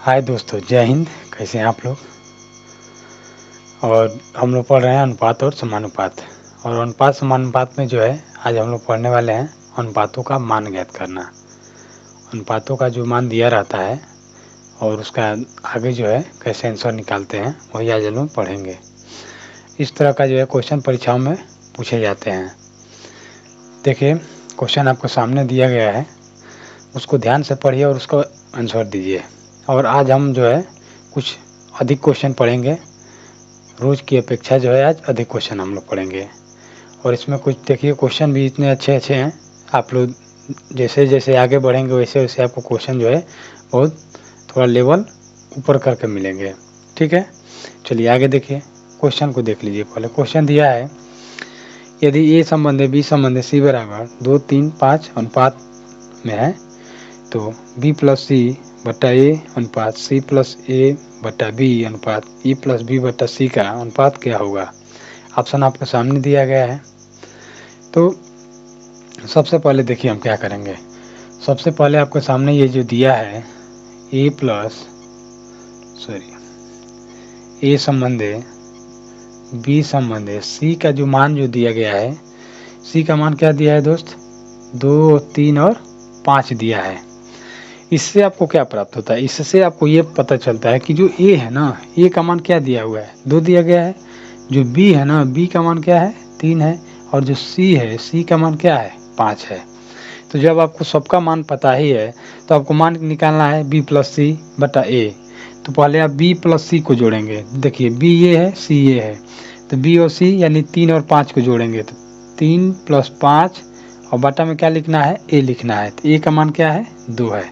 हाय दोस्तों, जय हिंद। कैसे हैं आप लोग। और हम लोग पढ़ रहे हैं अनुपात और समानुपात। और अनुपात समानुपात में जो है आज हम लोग पढ़ने वाले हैं अनुपातों का मान ज्ञात करना। अनुपातों का जो मान दिया रहता है और उसका आगे जो है कैसे आंसर निकालते हैं वही आज हम लोग पढ़ेंगे। इस तरह का जो है क्वेश्चन परीक्षाओं में पूछे जाते हैं। देखिए, क्वेश्चन आपको सामने दिया गया है, उसको ध्यान से पढ़िए और उसको आंसर दीजिए। और आज हम जो है कुछ अधिक क्वेश्चन पढ़ेंगे। रोज़ की अपेक्षा जो है आज अधिक क्वेश्चन हम लोग पढ़ेंगे। और इसमें कुछ देखिए क्वेश्चन भी इतने अच्छे अच्छे हैं, आप लोग जैसे जैसे आगे बढ़ेंगे वैसे वैसे आपको क्वेश्चन जो है बहुत थोड़ा लेवल ऊपर करके मिलेंगे। ठीक है, चलिए आगे देखिए, क्वेश्चन को देख लीजिए। पहले क्वेश्चन दिया है, यदि ए संबंध बी संबंध सी बराबर 2, 3, 5 अनुपात में है तो बी प्लस सी बटा ए अनुपात सी प्लस ए बटा बी अनुपात ई प्लस बी बटा सी का अनुपात क्या होगा। ऑप्शन आपके सामने दिया गया है। तो सबसे पहले देखिए हम क्या करेंगे। सबसे पहले आपके सामने ये जो दिया है ए संबंधे बी संबंधे सी का जो मान जो दिया गया है, सी का मान क्या दिया है दोस्त, 2, 3 और 5 दिया है। इससे आपको क्या प्राप्त होता है, इससे आपको ये पता चलता है कि जो ए है ना, ए का मान क्या दिया हुआ है, 2 दिया गया है। जो बी है ना, बी का मान क्या है, 3 है। और जो सी है, सी का मान क्या है, 5 है। तो जब आपको सबका मान पता ही है तो आपको मान निकालना है बी प्लस सी बटा ए। तो पहले आप बी प्लस सी को जोड़ेंगे। देखिए बी ये है, सी ये है, तो बी और सी यानी 3 और 5 को जोड़ेंगे तो 3 + 5 और बटा में क्या लिखना है, ए लिखना है। तो ए का मान क्या है, 2 है।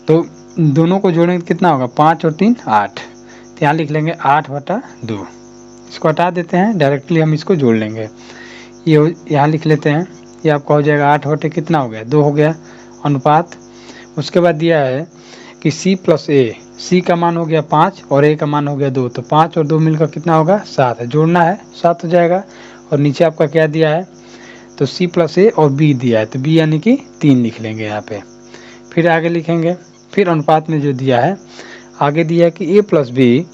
तो दोनों को जोड़ेंगे तो कितना होगा, 5 और 3 8। तो यहाँ लिख लेंगे 8/2। इसको हटा देते हैं, डायरेक्टली हम इसको जोड़ लेंगे। ये यहाँ लिख लेते हैं, ये आपका हो जाएगा 8 कितना हो गया, 2 हो गया अनुपात। उसके बाद दिया है कि सी प्लस ए, सी का मान हो गया 5 और ए का मान हो गया 2। तो 5 और 2 मिलकर कितना होगा, 7 है। जोड़ना है, 7 हो जाएगा। और नीचे आपका क्या दिया है, तो सी प्लस ए और बी दिया है, तो बी यानी कि 3 लिख लेंगे यहाँ पे। फिर आगे लिखेंगे, फिर अनुपात में जो दिया है आगे दिया है कि ए प्लस बी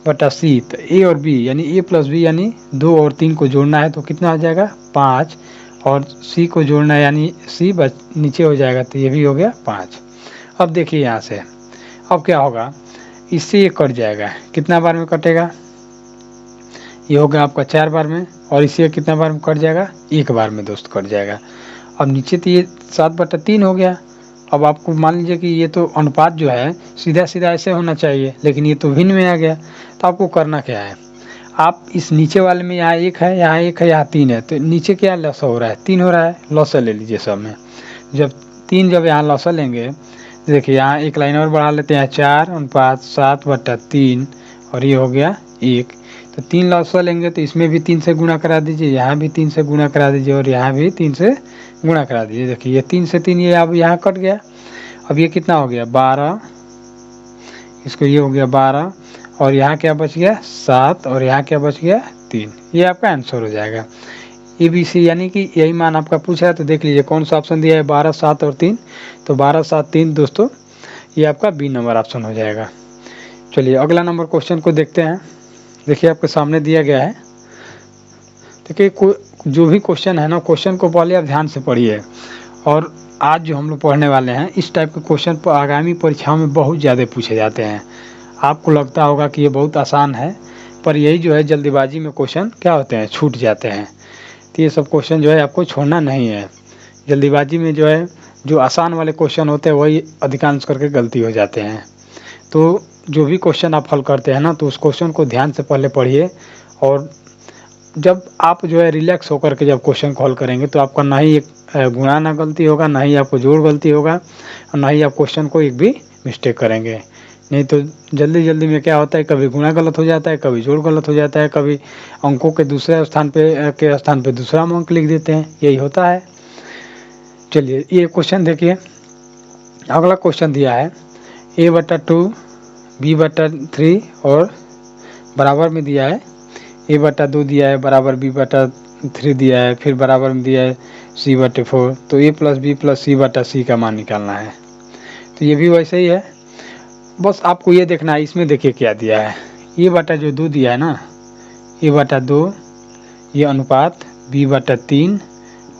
बटा सी। तो ए और बी यानी ए प्लस बी यानी 2 और 3 को जोड़ना है तो कितना हो जाएगा, 5। और सी को जोड़ना है यानी सी नीचे हो जाएगा, तो ये भी हो गया 5। अब देखिए यहाँ से अब क्या होगा, इससे ये कट जाएगा। कितना बार में कटेगा, ये होगा आपका 4 बार में। और इससे कितना बार में कट जाएगा, 1 बार में दोस्त कट जाएगा। अब नीचे तो ये 7/3 हो गया। अब आपको मान लीजिए कि ये तो अनुपात जो है सीधा सीधा ऐसे होना चाहिए, लेकिन ये तो भिन्न में आ गया। तो आपको करना क्या है, आप इस नीचे वाले में यहाँ 1 है, यहाँ 1 है, यहाँ 3 है, तो नीचे क्या लॉस हो रहा है, 3 हो रहा है। लॉसा ले लीजिए सब में। जब 3 जब यहाँ लॉसा लेंगे, देखिए यहाँ एक लाइन और बढ़ा लेते हैं, 4 अनुपात 7/3 और ये हो गया 1। तो 3 लॉसा लेंगे तो इसमें भी 3 से गुणा करा दीजिए, यहाँ भी 3 से गुणा करा दीजिए और यहाँ भी 3 से गुणा करा दीजिए। देखिए ये 3 से 3 ये अब यहाँ कट गया। अब ये कितना हो गया, 12। इसको ये हो गया 12 और यहाँ क्या बच गया, 7 और यहाँ क्या बच गया, 3। ये आपका आंसर हो जाएगा ABC, यानी कि यही मान आपका पूछा है। तो देख लीजिए कौन सा ऑप्शन दिया है, 12, 7 और 3। तो 12, 7, 3 दोस्तों ये आपका बी नंबर ऑप्शन हो जाएगा। चलिए अगला नंबर क्वेश्चन को देखते हैं। देखिए आपके सामने दिया गया है। देखिए जो भी क्वेश्चन है ना, क्वेश्चन को पहले आप ध्यान से पढ़िए। और आज जो हम लोग पढ़ने वाले हैं इस टाइप के क्वेश्चन पर आगामी परीक्षाओं में बहुत ज़्यादा पूछे जाते हैं। आपको लगता होगा कि ये बहुत आसान है, पर यही जो है जल्दीबाजी में क्वेश्चन क्या होते हैं, छूट जाते हैं। तो ये सब क्वेश्चन जो है आपको छोड़ना नहीं है। जल्दीबाजी में जो है जो आसान वाले क्वेश्चन होते हैं वही अधिकांश करके गलती हो जाते हैं। तो जो भी क्वेश्चन आप हल करते हैं ना, तो उस क्वेश्चन को ध्यान से पहले पढ़िए। और जब आप जो है रिलैक्स होकर के जब क्वेश्चन को हल करेंगे तो आपका ना ही एक गुणा ना गलती होगा, ना ही आपको जोड़ गलती होगा, और ना ही आप क्वेश्चन को एक भी मिस्टेक करेंगे। नहीं तो जल्दी जल्दी में क्या होता है, कभी गुणा गलत हो जाता है, कभी जोड़ गलत हो जाता है, कभी अंकों के दूसरे स्थान पे दूसरा अंक लिख देते हैं, यही होता है। चलिए ये क्वेश्चन देखिए। अगला क्वेश्चन दिया है A/2 B/3 और बराबर में दिया है A/2 दिया है, बराबर B/3 दिया है, फिर बराबर में दिया है C/4। तो A + B + C/C का मान निकालना है। तो ये भी वैसे ही है। बस आपको ये देखना है, इसमें देखिए क्या दिया है, ये बटा जो 2 दिया है ना, ये बटा 2, ये अनुपात b बटा 3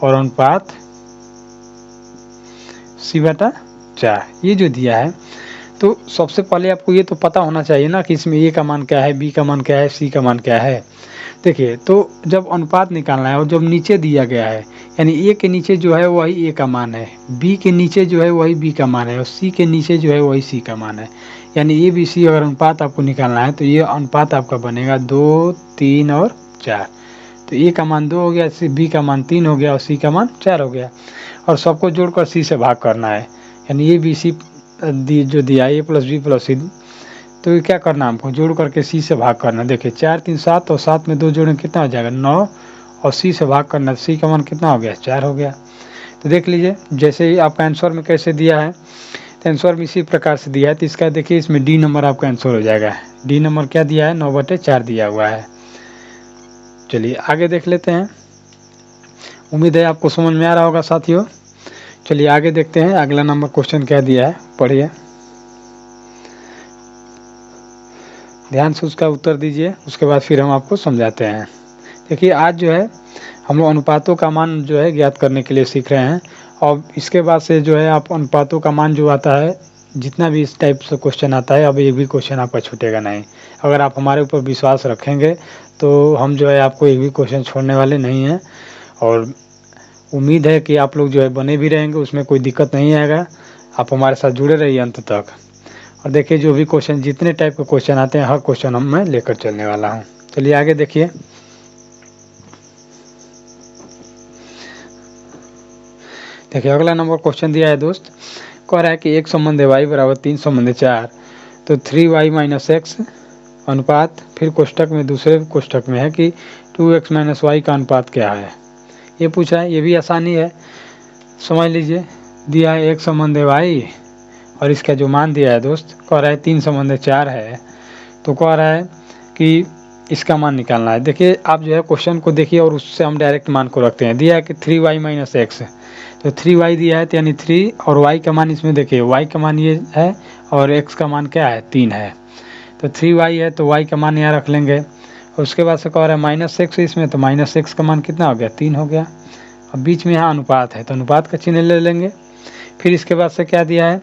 और अनुपात c बटा 4, ये जो दिया है। तो सबसे पहले आपको ये तो पता होना चाहिए ना कि इसमें a का मान क्या है, b का मान क्या है, c का मान क्या है। देखिए, तो जब अनुपात निकालना है और जब नीचे दिया गया है, यानी a के नीचे जो है वही a का मान है, b के नीचे जो है वही b का मान है और c के नीचे जो है वही c का मान है। यानी a b c अगर अनुपात आपको निकालना है तो ये अनुपात आपका बनेगा 2, 3 और 4। तो a का मान 2 हो गया, b का मान 3 हो गया और c का मान 4 हो गया, और सबको जोड़कर c से भाग करना है। यानी a b c जो दिया a plus b plus c, तो ये क्या करना है हमको, जोड़ करके c से भाग करना। देखिए 4 3 7 और 7 में 2 जोड़ें कितना हो जाएगा 9, और c से भाग करना, c का मान कितना हो गया 4 हो गया। तो देख लीजिए जैसे ही आपका आंसर में कैसे दिया है, तो आंसर में इसी प्रकार से दिया है। तो इसका देखिए इसमें डी नंबर आपका आंसर हो जाएगा। डी नंबर क्या दिया है, 9/4 दिया हुआ है। चलिए आगे देख लेते हैं। उम्मीद है आपको समझ में आ रहा होगा साथियों। चलिए आगे देखते हैं अगला नंबर क्वेश्चन क्या दिया है, पढ़िए ध्यान से, उसका उत्तर दीजिए, उसके बाद फिर हम आपको समझाते हैं। देखिए आज जो है हम लोग अनुपातों का मान जो है ज्ञात करने के लिए सीख रहे हैं, और इसके बाद से जो है आप अनुपातों का मान जो आता है, जितना भी इस टाइप से क्वेश्चन आता है, अब एक भी क्वेश्चन आपका छूटेगा नहीं। अगर आप हमारे ऊपर विश्वास रखेंगे तो हम जो है आपको एक भी क्वेश्चन छोड़ने वाले नहीं हैं, और उम्मीद है कि आप लोग जो है बने भी रहेंगे, उसमें कोई दिक्कत नहीं आएगा। आप हमारे साथ जुड़े रहिए अंत तक, और देखिए जो भी क्वेश्चन, जितने टाइप के क्वेश्चन आते हैं, हर क्वेश्चन हम मैं लेकर चलने वाला हूँ। चलिए आगे देखिए। देखिए अगला नंबर क्वेश्चन दिया है दोस्त, कह रहा है कि एक संबंध y बराबर 3 संबंध 4, तो 3y माइनस एक्स अनुपात, फिर कोष्टक में दूसरे कोष्टक में है कि 2x माइनस वाई का अनुपात क्या है, ये पूछा है। ये भी आसानी है, समझ लीजिए। दिया है एक संबंध y और इसका जो मान दिया है दोस्त, कह रहा है 3 संबंध 4 है, तो कह रहा है कि इसका मान निकालना है। देखिए आप जो है क्वेश्चन को देखिए और उससे हम डायरेक्ट मान को रखते हैं। दिया है कि 3y माइनस एक्स, तो 3y दिया है, तो यानी 3 और y का मान इसमें देखिए, y का मान ये है और x का मान क्या है 3 है, तो 3y है तो y का मान यहाँ रख लेंगे। और उसके बाद से कह रहा है माइनस एक्स इसमें, तो माइनस एक्स का मान कितना हो गया 3 हो गया। अब बीच में यहाँ अनुपात है तो अनुपात का चिन्ह ले लेंगे। फिर इसके बाद से क्या दिया है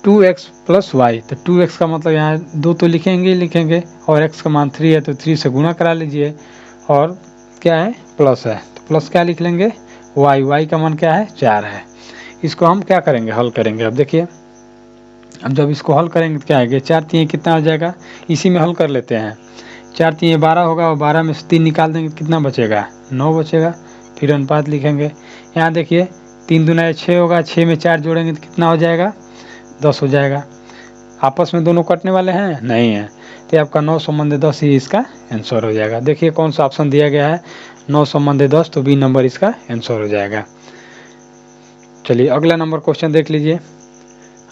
2x प्लस वाई, तो 2x का मतलब यहाँ 2 तो लिखेंगे और x का मान 3 है तो 3 से गुणा करा लीजिए, और क्या है प्लस है तो प्लस क्या लिख लेंगे y का मान क्या है 4 है। इसको हम क्या करेंगे, हल करेंगे। अब देखिए, अब जब इसको हल करेंगे तो क्या आएगा, 4 3 कितना हो जाएगा, इसी में हल कर लेते हैं। 4 3 12 होगा और 12 में से 3 निकाल देंगे, कितना बचेगा 9 बचेगा। फिर अनुपात लिखेंगे। यहाँ देखिए 3 दूना 6 होगा, 6 में 4 जोड़ेंगे तो कितना हो जाएगा 10 हो जाएगा। आपस में दोनों कटने वाले हैं नहीं है, तो आपका 9 संबंध 10 ही इसका आंसर हो जाएगा। देखिए कौन सा ऑप्शन दिया गया है 9 संबंध 10, तो बी नंबर इसका आंसर हो जाएगा। चलिए अगला नंबर क्वेश्चन देख लीजिए।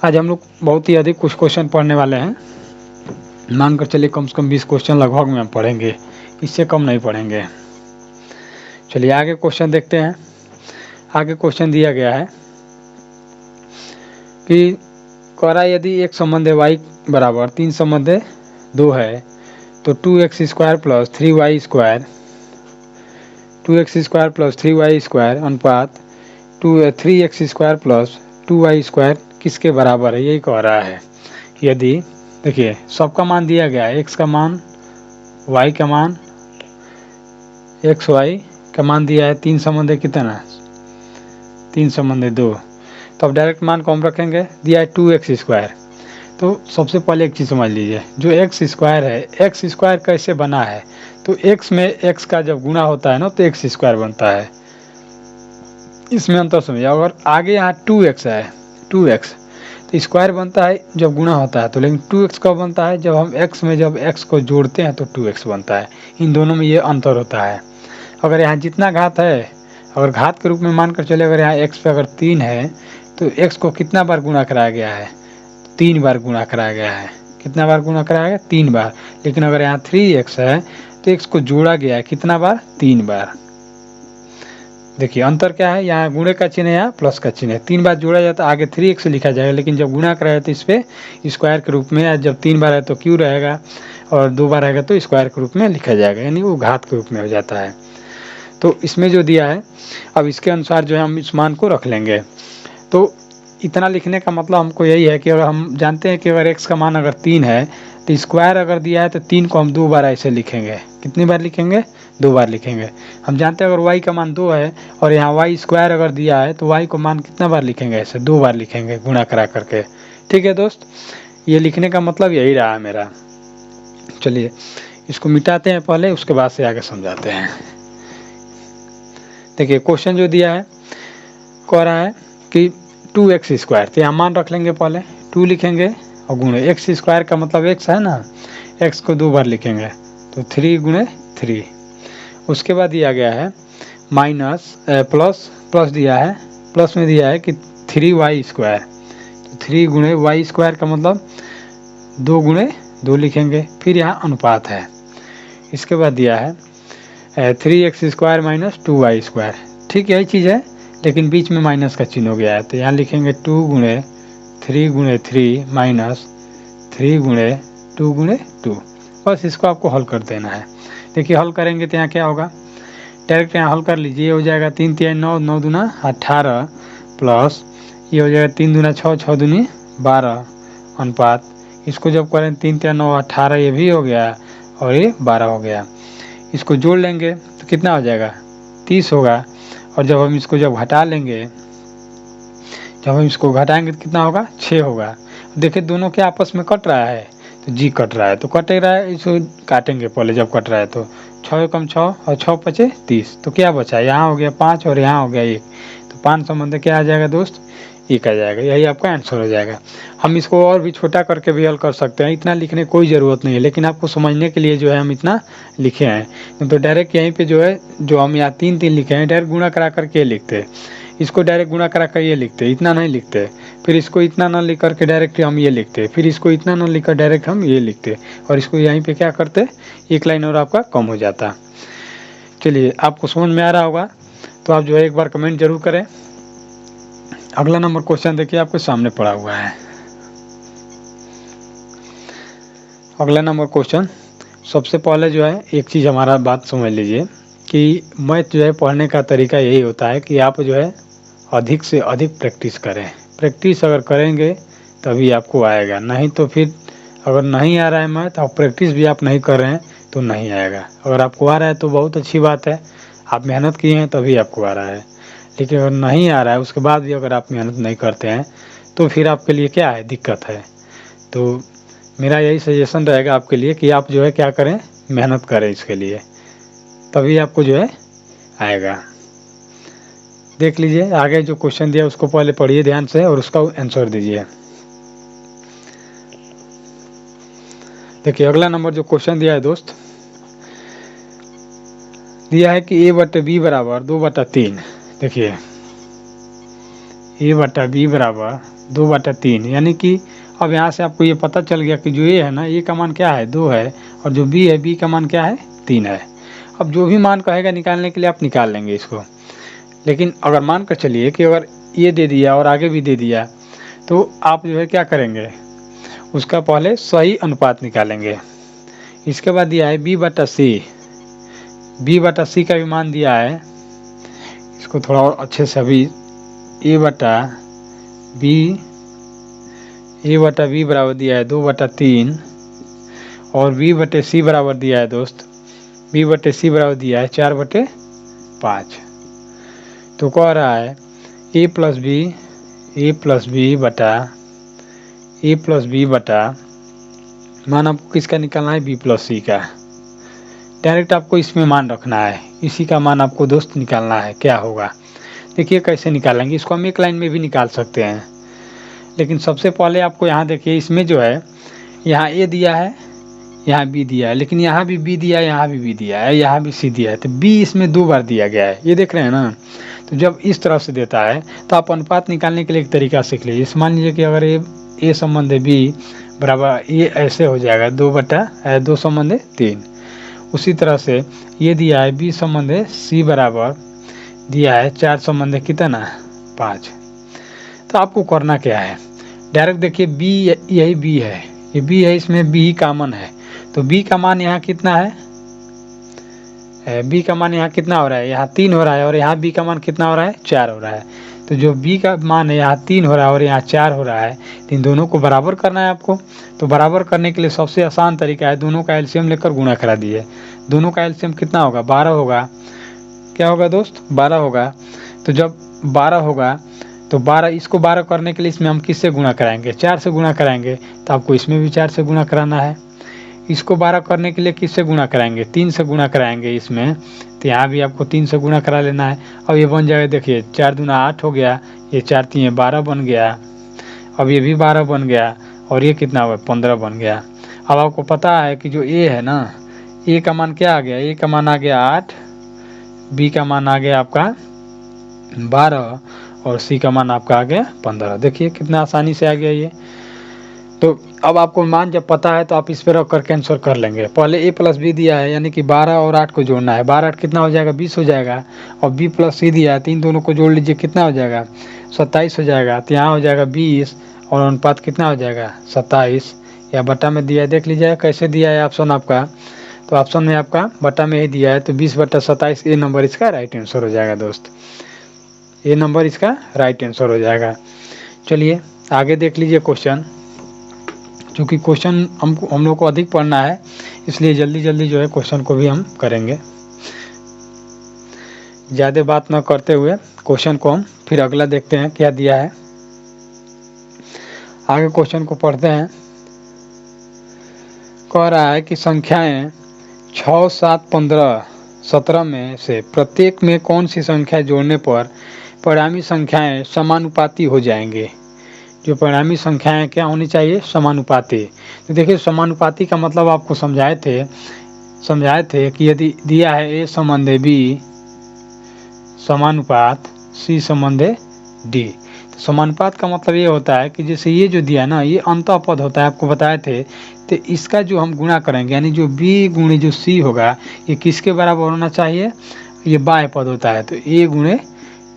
आज हम लोग बहुत ही अधिक कुछ क्वेश्चन पढ़ने वाले हैं, मानकर चलिए कम से कम 20 क्वेश्चन लगभग में हम पढ़ेंगे, इससे कम नहीं पढ़ेंगे। चलिए आगे क्वेश्चन देखते हैं। आगे क्वेश्चन दिया गया है कि करा यदि एक संबंध y बराबर 3 संबंध 2 है, तो 2x square plus 3y square, 2x square plus 3y square अनुपात 3x square plus 2y square किसके बराबर है, यही कह रहा है। यदि देखिए सबका मान दिया गया है, x का मान, y का मान, xy का मान दिया है, 3 संबंध कितना 3 संबंध 2, तो अब डायरेक्ट मान को हम रखेंगे। दिया है 2x स्क्वायर, तो सबसे पहले एक चीज़ समझ लीजिए, जो x स्क्वायर है, x स्क्वायर कैसे बना है, तो x में x का जब गुणा होता है ना तो x स्क्वायर बनता है, इसमें अंतर समझिए। अगर आगे यहाँ 2x है, 2x तो स्क्वायर बनता है जब गुणा होता है, तो लेकिन 2x कब बनता है, जब हम x में जब x को जोड़ते हैं तो 2x बनता है। इन दोनों में ये अंतर होता है। अगर यहाँ जितना घात है, अगर घात के रूप में मानकर चले, अगर यहाँ x पे अगर 3 है तो x को कितना बार गुणा कराया गया है, 3 बार गुणा कराया गया है। कितना बार गुणा कराया गया 3 बार। लेकिन अगर यहाँ 3x है तो x को जोड़ा गया है कितना बार 3 बार। देखिए अंतर क्या है, यहाँ गुणे का चिन्ह है, यहाँ प्लस का चिन्ह है। 3 बार जोड़ा जाता है आगे 3x से लिखा जाएगा, लेकिन जब गुणा कराया तो इस पे स्क्वायर के रूप में, या जब 3 बार है तो क्यू रहेगा और 2 बार रहेगा तो स्क्वायर के रूप में लिखा जाएगा, यानी वो घात के रूप में हो जाता है। तो इसमें जो दिया है अब इसके अनुसार जो है हम इस मान को रख लेंगे। तो इतना लिखने का मतलब हमको यही है कि अगर हम जानते हैं कि अगर x का मान अगर 3 है तो स्क्वायर अगर दिया है तो 3 को हम 2 बार ऐसे लिखेंगे। कितनी बार लिखेंगे? 2 बार लिखेंगे। हम जानते हैं अगर y का मान 2 है और यहाँ y स्क्वायर अगर दिया है तो y को मान कितना बार लिखेंगे? ऐसे 2 बार लिखेंगे गुणा करा करके। ठीक है दोस्त, ये लिखने का मतलब यही रहा है मेरा। चलिए इसको मिटाते हैं पहले, उसके बाद से आगे समझाते हैं। देखिए क्वेश्चन जो दिया है कह रहा है कि 2x स्क्वायर, तो यहाँ मान रख लेंगे, पहले 2 लिखेंगे और गुणे x स्क्वायर का मतलब x है ना, x को 2 बार लिखेंगे तो 3 गुणे 3। उसके बाद दिया गया है माइनस प्लस दिया है, प्लस में दिया है कि 3y स्क्वायर, तो 3 गुणे y स्क्वायर का मतलब 2 गुणे 2 लिखेंगे। फिर यहाँ अनुपात है। इसके बाद दिया है 3x square minus 2y square. ठीक यही चीज़ है, लेकिन बीच में माइनस का चिन्ह हो गया है, तो यहाँ लिखेंगे 2 गुणे 3 माइनस 3 गुणे 2। बस इसको आपको हल कर देना है। देखिए हल करेंगे तो यहाँ क्या होगा, डायरेक्ट यहाँ हल कर लीजिए। हो जाएगा 3 3 9, 9 दूना 18 प्लस ये हो जाएगा 3 दूना 6, 6 दूनी 12 अनुपात। इसको जब करें 3 3 9 18, ये भी हो गया और ये 12 हो गया। इसको जोड़ लेंगे तो कितना हो जाएगा? 30 होगा। और जब हम इसको घटा लेंगे, जब हम इसको घटाएंगे तो कितना होगा? 6 होगा। देखिए दोनों के आपस में कट रहा है तो जी कट रहा है, तो कट रहा है, इसको काटेंगे पहले जब कट रहा है तो 6 कम 6 और 6 पचे 30, तो क्या बचा? यहाँ हो गया 5 और यहाँ हो गया 1, तो 5 संबंध क्या आ जाएगा दोस्त? 1 आ जाएगा। यही आपका आंसर हो जाएगा। हम इसको और भी छोटा करके भी हल कर सकते हैं, इतना लिखने की कोई ज़रूरत नहीं है, लेकिन आपको समझने के लिए जो है हम इतना लिखे हैं। तो डायरेक्ट यहीं पे जो है, जो हम यहाँ 3 3 लिखे हैं, डायरेक्ट गुणा करा करके लिखते, इसको डायरेक्ट गुणा करा कर ये लिखते, इतना नहीं लिखते। फिर इसको इतना न लिख करके डायरेक्ट हम ये लिखते, फिर इसको इतना न लिख कर डायरेक्ट हम ये लिखते, और इसको यहीं पे क्या करते, एक लाइन और आपका कम हो जाता। चलिए आपको समझ में आ रहा होगा तो आप जो है एक बार कमेंट जरूर करें। अगला नंबर क्वेश्चन देखिए आपके सामने पड़ा हुआ है। अगला नंबर क्वेश्चन, सबसे पहले जो है एक चीज़ हमारा बात समझ लीजिए कि मैथ जो है पढ़ने का तरीका यही होता है कि आप जो है अधिक से अधिक प्रैक्टिस करें। प्रैक्टिस अगर करेंगे तभी आपको आएगा, नहीं तो फिर अगर नहीं आ रहा है मैथ और प्रैक्टिस भी आप नहीं कर रहे हैं तो नहीं आएगा। अगर आपको आ रहा है तो बहुत अच्छी बात है, आप मेहनत किए हैं तभी आपको आ रहा है। लेकिन अगर नहीं आ रहा है उसके बाद भी अगर आप मेहनत नहीं करते हैं तो फिर आपके लिए क्या है, दिक्कत है। तो मेरा यही सजेशन रहेगा आपके लिए कि आप जो है क्या करें, मेहनत करें इसके लिए, तभी आपको जो है आएगा। देख लीजिए आगे जो क्वेश्चन दिया उसको पहले पढ़िए ध्यान से और उसका आंसर दीजिए। देखिए अगला नंबर जो क्वेश्चन दिया है दोस्त, दिया है कि a/b बराबर 2/3। देखिए a/b बराबर 2/3, यानी कि अब यहाँ से आपको ये पता चल गया कि जो a है ना, a का मान क्या है, 2 है, और जो b है, b का मान क्या है, 3 है। अब जो भी मान कहेगा निकालने के लिए आप निकाल लेंगे इसको। लेकिन अगर मान कर चलिए कि अगर ये दे दिया और आगे भी दे दिया तो आप जो है क्या करेंगे, उसका पहले सही अनुपात निकालेंगे। इसके बाद दिया है b/c, b/c का भी मान दिया है। इसको थोड़ा और अच्छे से अभी a/b बराबर दिया है 2/3 और b/c बराबर दिया है दोस्त, b/c बराबर दिया है 4/5। तो कह रहा है a प्लस बी बटा मान आपको किसका निकालना है, b+c का। डायरेक्ट आपको इसमें मान रखना है, इसी का मान आपको दोस्त निकालना है क्या होगा। देखिए कैसे निकालेंगे, इसको हम एक लाइन में भी निकाल सकते हैं, लेकिन सबसे पहले आपको यहाँ देखिए इसमें जो है, यहाँ a दिया है, यहाँ b दिया है, लेकिन यहाँ भी b दिया है, यहाँ भी b दिया है, यहाँ भी c दिया है, तो b इसमें 2 बार दिया गया है, ये देख रहे हैं ना। तो जब इस तरह से देता है तो आप अनुपात निकालने के लिए एक तरीका सीख लीजिए। मान लीजिए कि अगर a संबंध b बराबर ये ऐसे हो जाएगा 2 संबंध 3। उसी तरह से ये दिया है b संबंध c बराबर दिया है 4 संबंध कितना 5। तो आपको करना क्या है, डायरेक्ट देखिए बी, यही बी है, ये बी है, इसमें बी कॉमन है, तो बी का मान यहाँ कितना है, बी का मान यहाँ कितना हो रहा है, यहाँ 3 हो रहा है, और यहाँ बी का मान कितना हो रहा है 4 हो रहा है। तो जो बी का मान है यहाँ 3 हो रहा है और यहाँ 4 हो रहा है, तो इन दोनों को बराबर करना है आपको। तो बराबर करने के लिए सबसे आसान तरीका है, दोनों का एलसीएम लेकर गुणा करा दिए। दोनों का एलसीएम कितना होगा 12 होगा, क्या होगा दोस्त 12 होगा। तो जब 12 होगा तो 12, इसको 12 करने के लिए इसमें हम किससे गुणा कराएंगे, 4 से गुणा कराएंगे, तो आपको इसमें भी 4 से गुणा कराना है। इसको 12 करने के लिए किससे गुणा कराएंगे, 3 से गुणा कराएंगे इसमें, तो यहाँ भी आपको 3 से गुणा करा लेना है। अब ये बन जाएगा, देखिए 4 दूना 8 हो गया, ये 4 3 12 बन गया, अब ये भी 12 बन गया, और ये कितना हुआ 15 बन गया। अब आपको पता है कि जो ए है ना, ए का मान क्या आ गया, ए का मान आ गया 8, बी का मान आ गया आपका 12, और सी का मान आपका आ गया 15। देखिए कितना आसानी से आ गया ये। तो अब आपको मान जब पता है तो आप इस पर रख कर कैंसिल कर लेंगे। पहले ए प्लस बी दिया है, यानी कि 12 और 8 को जोड़ना है, 12 8 कितना हो जाएगा 20 हो जाएगा, और बी प्लस सी दिया है, तीन दोनों को जोड़ लीजिए कितना हो जाएगा 27 हो जाएगा। तो यहाँ हो जाएगा 20 और अनुपात कितना हो जाएगा 27, या बटा में दिया है, देख लीजिए कैसे दिया है ऑप्शन आपका। तो ऑप्शन में आपका बटा में ही दिया है, तो 20/27 ए नंबर इसका राइट आंसर हो जाएगा दोस्त, ए नंबर इसका राइट आंसर हो जाएगा। चलिए आगे देख लीजिए क्वेश्चन। क्योंकि क्वेश्चन हम लोग को अधिक पढ़ना है, इसलिए जल्दी जल्दी जो है क्वेश्चन को भी हम करेंगे। ज़्यादा बात न करते हुए क्वेश्चन को हम फिर अगला देखते हैं क्या दिया है। आगे क्वेश्चन को पढ़ते हैं। कह रहा है कि संख्याएं 6, 7, 15, 17 में से प्रत्येक में कौन सी संख्या जोड़ने पर परिणामी संख्याएं समानुपाती हो जाएंगे। जो परिणामी संख्याएं क्या होनी चाहिए समानुपाती। तो देखिए समानुपाती का मतलब आपको समझाए थे कि यदि दिया है ए संबंध बी समानुपात सी संबंध डी। तो समानुपात का मतलब ये होता है कि जैसे ये जो दिया ना, ये अंतः पद होता है, आपको बताए थे। तो इसका जो हम गुणा करेंगे, यानी जो बी गुणे जो सी होगा, ये किसके बराबर होना चाहिए, ये बाह्य पद होता है, तो ए गुणे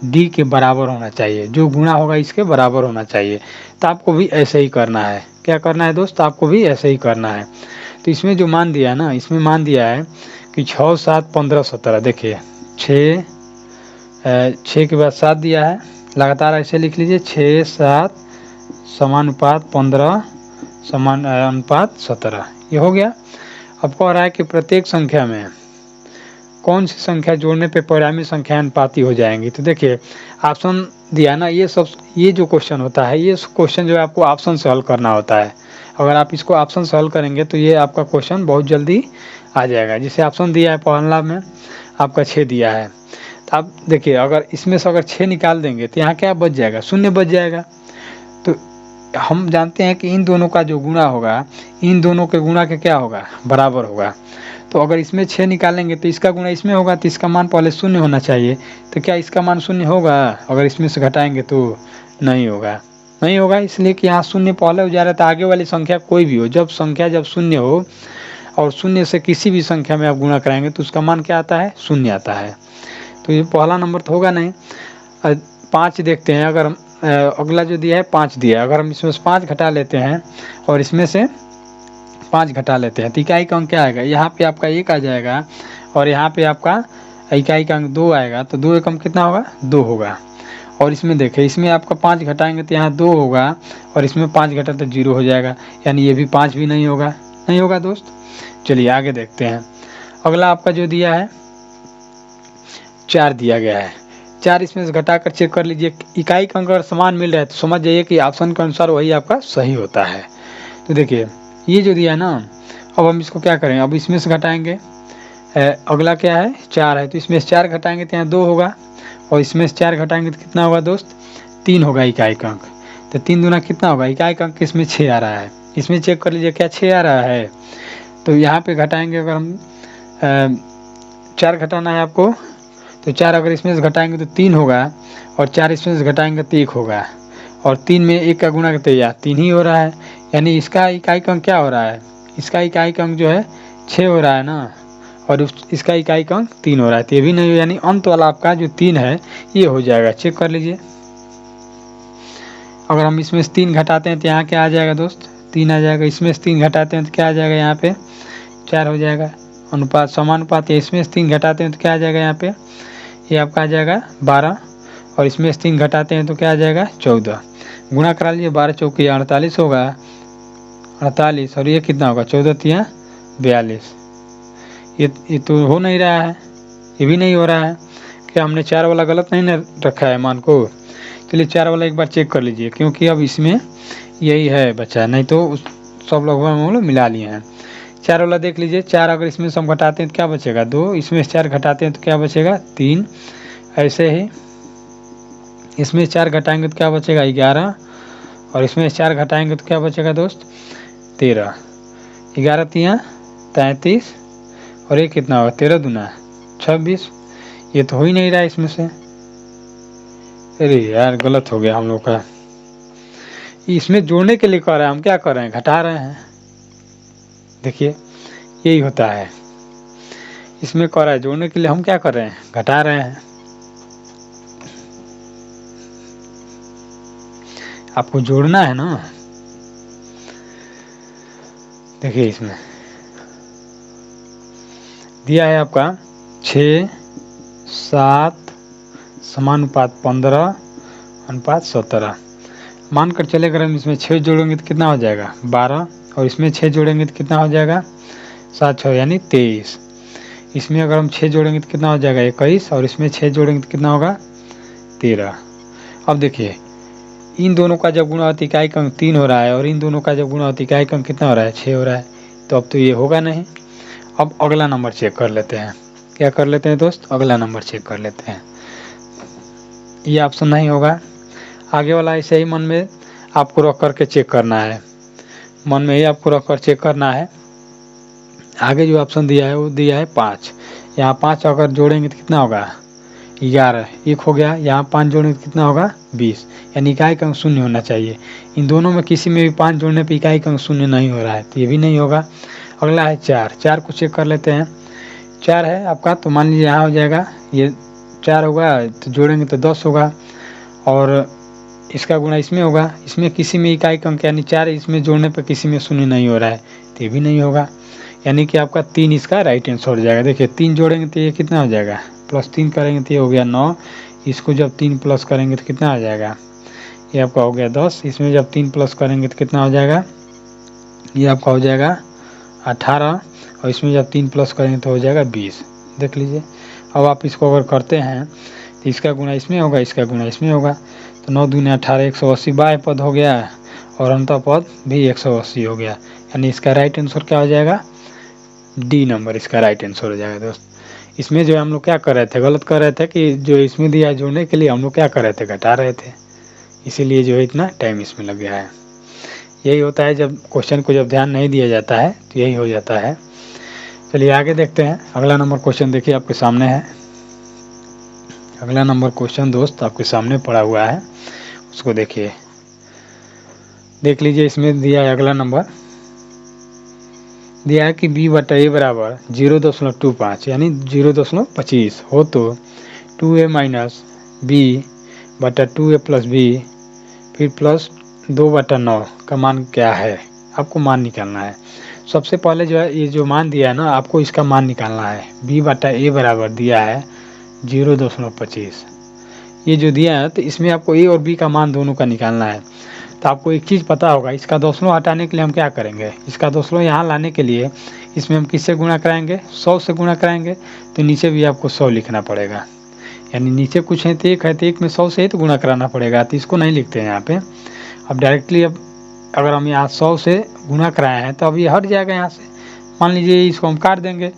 डी के बराबर होना चाहिए, जो गुणा होगा इसके बराबर होना चाहिए। तो आपको भी ऐसे ही करना है। क्या करना है दोस्त, आपको भी ऐसे ही करना है। तो इसमें जो मान दिया ना, इसमें मान दिया है कि 6, 7, 15, 17। देखिए 6 के बाद 7 दिया है, लगातार ऐसे लिख लीजिए 6, 7 समानुपात 15 समानुपात 17, ये हो गया। अब कह रहा है कि प्रत्येक संख्या में कौन सी संख्या जोड़ने पे परिणामी संख्या अनुपाती हो जाएंगी। तो देखिए ऑप्शन दिया ना, ये जो क्वेश्चन होता है, ये क्वेश्चन जो है आपको ऑप्शन से हल करना होता है। अगर आप इसको ऑप्शन से हल करेंगे तो ये आपका क्वेश्चन बहुत जल्दी आ जाएगा। जैसे ऑप्शन दिया है पहला में आपका 6 दिया है, तो आप देखिए अगर इसमें से अगर 6 निकाल देंगे तो यहाँ क्या बच जाएगा, शून्य बच जाएगा। तो हम जानते हैं कि इन दोनों का जो गुणा होगा, इन दोनों के गुणा के क्या होगा बराबर होगा। तो अगर इसमें 6 निकालेंगे तो इसका गुणा इसमें होगा, तो इसका मान पहले शून्य होना चाहिए। तो क्या इसका मान शून्य होगा, अगर इसमें से घटाएंगे तो नहीं होगा, इसलिए कि यहाँ शून्य पहले हो जा रहा है। तो आगे वाली संख्या कोई भी हो, जब शून्य हो और शून्य से किसी भी संख्या में आप गुणा कराएंगे तो उसका मान क्या आता है, शून्य आता है। तो ये पहला नंबर तो होगा नहीं। 5 देखते हैं, अगर अगला जो दिया है 5 दिया है, अगर हम इसमें से 5 घटा लेते हैं और इसमें से 5 घटा लेते हैं तो इकाई का अंक क्या आएगा, यहाँ पे आपका 1 आ जाएगा, और यहाँ पे आपका इकाई का अंक 2 आएगा। तो 2 एकम कितना होगा 2 होगा। और इसमें देखें, इसमें आपका 5 घटाएंगे तो यहाँ 2 होगा, और इसमें 5 घटा तो 0 हो जाएगा, यानी ये भी 5 भी नहीं होगा दोस्त। चलिए आगे देखते हैं। अगला आपका जो दिया है 4 दिया गया है, 4 इसमें से घटा कर चेक कर लीजिए। इकाई का अंक अगर समान मिल रहा है तो समझ जाइए कि ऑप्शन के अनुसार वही आपका सही होता है। तो देखिए ये जो दिया है ना, अब हम इसको क्या करें, अब इसमें से घटाएंगे। अगला क्या है 4 है, तो इसमें से 4 घटाएंगे तो यहाँ 2 होगा, और इसमें से 4 घटाएंगे तो कितना होगा दोस्त 3 होगा इकाई का अंक। तो 3 दूना कितना होगा, इकाई का अंक इसमें 6 आ रहा है, इसमें चेक कर लीजिए क्या 6 आ रहा है। तो यहाँ पे घटाएंगे, अगर हम 4 घटाना है आपको, तो 4 अगर इसमें से घटाएंगे तो 3 होगा, और 4 इसमें से घटाएंगे तो 1 होगा, और 3 में 1 का गुणा करते या 3 ही हो रहा है, यानी इसका इकाई का अंक क्या हो रहा है, इसका इकाई का अंक जो है 6 हो रहा है ना, और इसका इकाई अंक 3 हो रहा है, तो ये भी नहीं हो, यानी अंत वाला आपका जो 3 है ये हो जाएगा। चेक कर लीजिए, अगर हम इसमें से 3 घटाते हैं तो यहाँ क्या आ जाएगा दोस्त, 3 आ जाएगा। इसमें से 3 घटाते हैं तो क्या आ जाएगा, यहाँ पे 4 हो जाएगा। अनुपात समानुपात है, इसमें से 3 घटाते हैं तो क्या आ जाएगा, यहाँ पे ये आपका आ जाएगा 12, और इसमें से 3 घटाते हैं तो क्या आ जाएगा 14। गुणा करा लीजिए, 12 चौकी 48 होगा, 48, और ये कितना होगा 14 तिया 42। ये तो हो नहीं रहा है, ये भी नहीं हो रहा है। क्या हमने 4 वाला गलत नहीं न रखा है मान को? चलिए 4 वाला एक बार चेक कर लीजिए, क्योंकि अब इसमें यही है बचा, नहीं तो सब लोग हम लोग मिला लिए हैं। 4 वाला देख लीजिए, 4 अगर इसमें से हम घटाते हैं तो क्या बचेगा 2, इसमें से 4 घटाते हैं तो क्या बचेगा 3। ऐसे ही इसमें 4 घटाएंगे तो क्या बचेगा 11, और इसमें 4 घटाएंगे तो क्या बचेगा दोस्त 13। 11 तिया 33, और ये कितना होगा 13 दूना 26। ये तो हो ही नहीं रहा है इसमें से। अरे यार गलत हो गया हम लोग का। इसमें जोड़ने के लिए कह रहा है, हम क्या कर रहे हैं घटा रहे हैं। देखिए यही होता है, इसमें कह रहा है जोड़ने के लिए, हम क्या कर रहे हैं घटा रहे हैं। आपको जोड़ना है ना। देखिए इसमें दिया है आपका 6, 7 समानुपात 15 अनुपात 17। मानकर चले अगर हम इसमें 6 जोड़ेंगे तो कितना हो जाएगा 12, और इसमें 6 जोड़ेंगे तो कितना हो जाएगा 7 6 यानी 23। इसमें अगर हम 6 जोड़ेंगे तो कितना हो जाएगा 21, और इसमें 6 जोड़ेंगे तो कितना होगा 13। अब देखिए इन दोनों का जब गुणा होती इकाई अंक 3 हो रहा है, और इन दोनों का जब गुणा होती इकाई अंक कितना हो रहा है 6 हो रहा है, तो अब तो ये होगा नहीं। अब अगला नंबर चेक कर लेते हैं। क्या कर लेते हैं दोस्त, अगला नंबर चेक कर लेते हैं। ये ऑप्शन नहीं होगा, आगे वाला ऐसे ही मन में आपको रख करके चेक करना है, मन में ही आपको रख कर चेक करना है। आगे जो ऑप्शन दिया है वो दिया है 5, यहाँ 5 अगर जोड़ेंगे तो कितना होगा 11, 1 हो गया। यहाँ 5 जोड़ेंगे तो कितना होगा 20, यानी इकाई अंक 0 होना चाहिए। इन दोनों में किसी में भी 5 जोड़ने पर इकाई अंक 0 नहीं हो रहा है, तो ये भी नहीं होगा। अगला है 4 को चेक कर लेते हैं। 4 है आपका, तो मान लीजिए यहाँ हो जाएगा, ये 4 होगा तो जोड़ेंगे तो 10 होगा, और इसका गुणा इसमें होगा। इसमें किसी में इकाई अंक यानी 4 इसमें जोड़ने पर किसी में 0 नहीं हो रहा है, तो ये भी नहीं होगा। यानी कि आपका 3 इसका राइट आंसर हो जाएगा। देखिए 3 जोड़ेंगे तो ये कितना हो जाएगा, +3 करेंगे तो ये हो गया 9। इसको जब 3 प्लस करेंगे तो कितना आ जाएगा, ये आपका हो गया 10। इसमें जब 3 प्लस करेंगे तो कितना हो जाएगा, ये आपका हो जाएगा 18, और इसमें जब 3 प्लस करेंगे तो हो जाएगा 20। देख लीजिए, अब आप इसको अगर करते हैं तो इसका गुणा इसमें होगा, इसका गुणा इसमें होगा, तो 9 दूनी 18 180 बाह्य पद हो गया, और अंतः पद भी 180 हो गया। यानी इसका राइट आंसर क्या हो जाएगा, डी नंबर इसका राइट आंसर हो जाएगा दोस्त। इसमें जो हम लोग क्या कर रहे थे, गलत कर रहे थे कि जो इसमें दिया है जोड़ने के लिए, हम लोग क्या कर रहे थे घटा रहे थे, इसीलिए जो है इतना टाइम इसमें लग गया है। यही होता है जब क्वेश्चन को जब ध्यान नहीं दिया जाता है तो यही हो जाता है। चलिए आगे देखते हैं। अगला नंबर क्वेश्चन देखिए आपके सामने है। अगला नंबर क्वेश्चन दोस्त आपके सामने पड़ा हुआ है, उसको देखिए, देख लीजिए। इसमें दिया है अगला नंबर दिया है कि b/a बराबर 0.25 यानी 0.25 हो तो 2a माइनस b/2a+b फिर प्लस 2/9 का मान क्या है, आपको मान निकालना है। सबसे पहले जो है ये जो मान दिया है ना, आपको इसका मान निकालना है। b/a बराबर दिया है 0.25, ये जो दिया है तो इसमें आपको a और b का मान दोनों का निकालना है। तो आपको एक चीज़ पता होगा, इसका दशमलव हटाने के लिए हम क्या करेंगे, इसका दशमलव यहाँ लाने के लिए इसमें हम किससे गुणा कराएंगे, 100 से गुणा कराएंगे। तो नीचे भी आपको 100 लिखना पड़ेगा, यानी नीचे कुछ है तो 1 है तो 1 में 100 से ही तो गुणा कराना पड़ेगा, तो इसको नहीं लिखते हैं यहाँ पे। अब डायरेक्टली अब अगर हम यहाँ 100 से गुणा कराए हैं तो अब ये हट जाएगा यहाँ से। मान लीजिए इसको हम काट देंगे,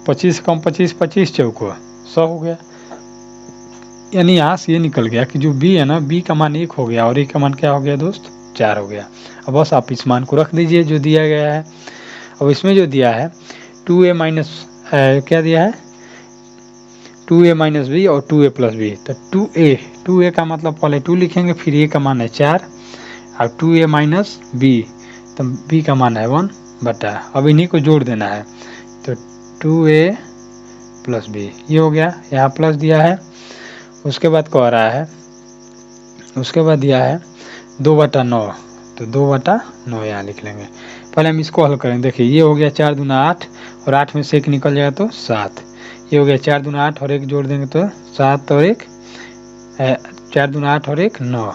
25 कम 25 25 चौको 100 हो गया। यानी यहाँ से ये निकल गया कि जो b है ना, b का मान 1 हो गया और a का मान क्या हो गया दोस्त 4 हो गया। अब बस आप इस मान को रख दीजिए जो दिया गया है। अब इसमें जो दिया है 2a माइनस क्या दिया है 2a माइनस बी और 2a+b, तो 2a का मतलब पहले 2 लिखेंगे, फिर a का मान है 4 और 2a माइनस बी, तो b का मान है 1 बटा, अब इन्हीं को जोड़ देना है। तो 2a प्लस बी, ये हो गया, यहाँ प्लस दिया है। उसके बाद कह रहा है, उसके बाद दिया है 2/9, तो 2/9 यहाँ लिख लेंगे। पहले हम इसको हल करेंगे। देखिए ये हो गया 4 दूना 8 और 8 में से 1 निकल जाएगा तो 7। ये हो गया 4 दूना 8 और 1 जोड़ देंगे तो 7 और 1 4 दूना 8 और 1 9,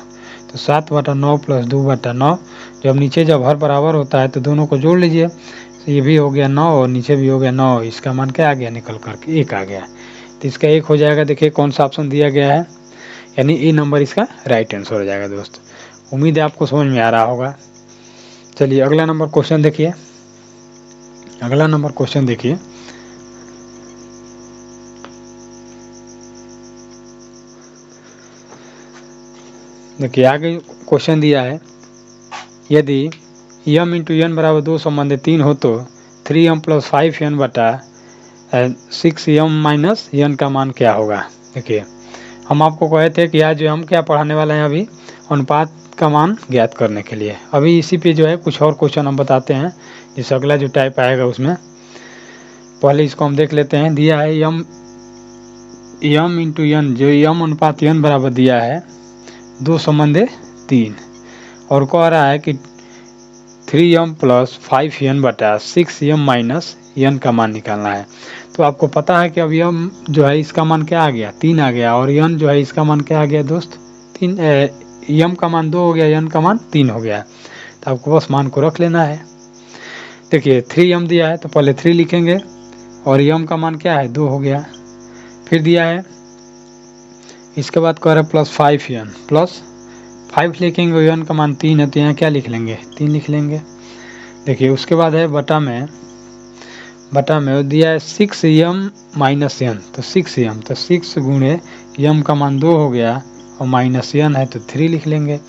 तो 7/9 प्लस 2/9। जब नीचे जब हर बराबर होता है तो दोनों को जोड़ लीजिए, तो ये भी हो गया 9 और नीचे भी हो गया 9। इसका मान क्या आ गया निकल करके 1 आ गया, तो इसका 1 हो जाएगा। देखिए कौन सा ऑप्शन दिया गया है, यानी ए नंबर इसका राइट आंसर हो जाएगा दोस्त। उम्मीद है आपको समझ में आ रहा होगा। चलिए अगला नंबर क्वेश्चन देखिए, अगला नंबर क्वेश्चन देखिए। देखिए आगे क्वेश्चन दिया है, यदि m इंटू n बराबर 2 संबंध 3 हो तो 3m प्लस 5n बटा 6m माइनस n का मान क्या होगा। देखिए हम आपको कहे थे कि आज जो हम क्या पढ़ाने वाले हैं अभी, अनुपात का मान ज्ञात करने के लिए। अभी इसी पे जो है कुछ और क्वेश्चन हम बताते हैं, जिस अगला जो टाइप आएगा उसमें पहले इसको हम देख लेते हैं। दिया है m इंटू n, जो m अनुपात n बराबर दिया है 2 संबंध 3, और कह रहा है कि 3m प्लस 5n बटा 6m माइनस n का मान निकालना है। तो आपको पता है कि अब m जो है इसका मान क्या आ गया, 3 आ गया, और n जो है इसका मान क्या आ गया दोस्त, 3। m का मान 2 हो गया, n का मान 3 हो गया, तो आपको बस मान को रख लेना है। देखिए 3m दिया है तो पहले 3 लिखेंगे, और m का मान क्या है 2 हो गया। फिर दिया है, इसके बाद कह रहे प्लस 5n, प्लस 5 लिखेंगे, n का मान 3 है तो यहाँ क्या लिख लेंगे 3 लिख लेंगे। देखिए उसके बाद है बटा में दिया है 6m माइनस n, तो 6m, तो 6 गुणे m का मान 2 हो गया और माइनस n है तो 3 लिख लेंगे।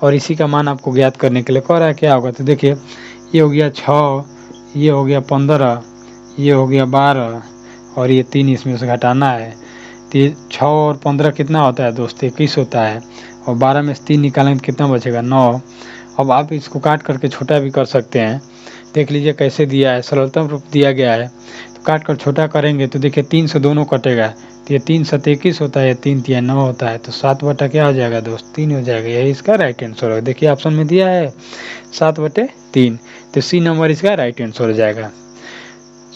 और इसी का मान आपको ज्ञात करने के लिए कह रहा है क्या होगा, तो देखिए ये हो गया 6, ये हो गया 15, ये हो गया 12 और ये 3 इसमें से घटाना है। तो 6 और 15 कितना होता है दोस्त, 21 होता है, और 12 में से 3 निकालेंगे तो कितना बचेगा 9। अब आप इसको काट करके छोटा भी कर सकते हैं, देख लीजिए कैसे दिया है, सरलतम रूप दिया गया है। तो काट कर छोटा करेंगे तो देखिए 3 से दोनों कटेगा, तो ये 3 7 21 होता है, 3 3 9 होता है, तो 7 बटा क्या हो जाएगा दोस्त 3 हो जाएगा। यही इसका राइट आंसर होगा। देखिए ऑप्शन में दिया है 7/3, तो सी नंबर इसका राइट आंसर हो जाएगा।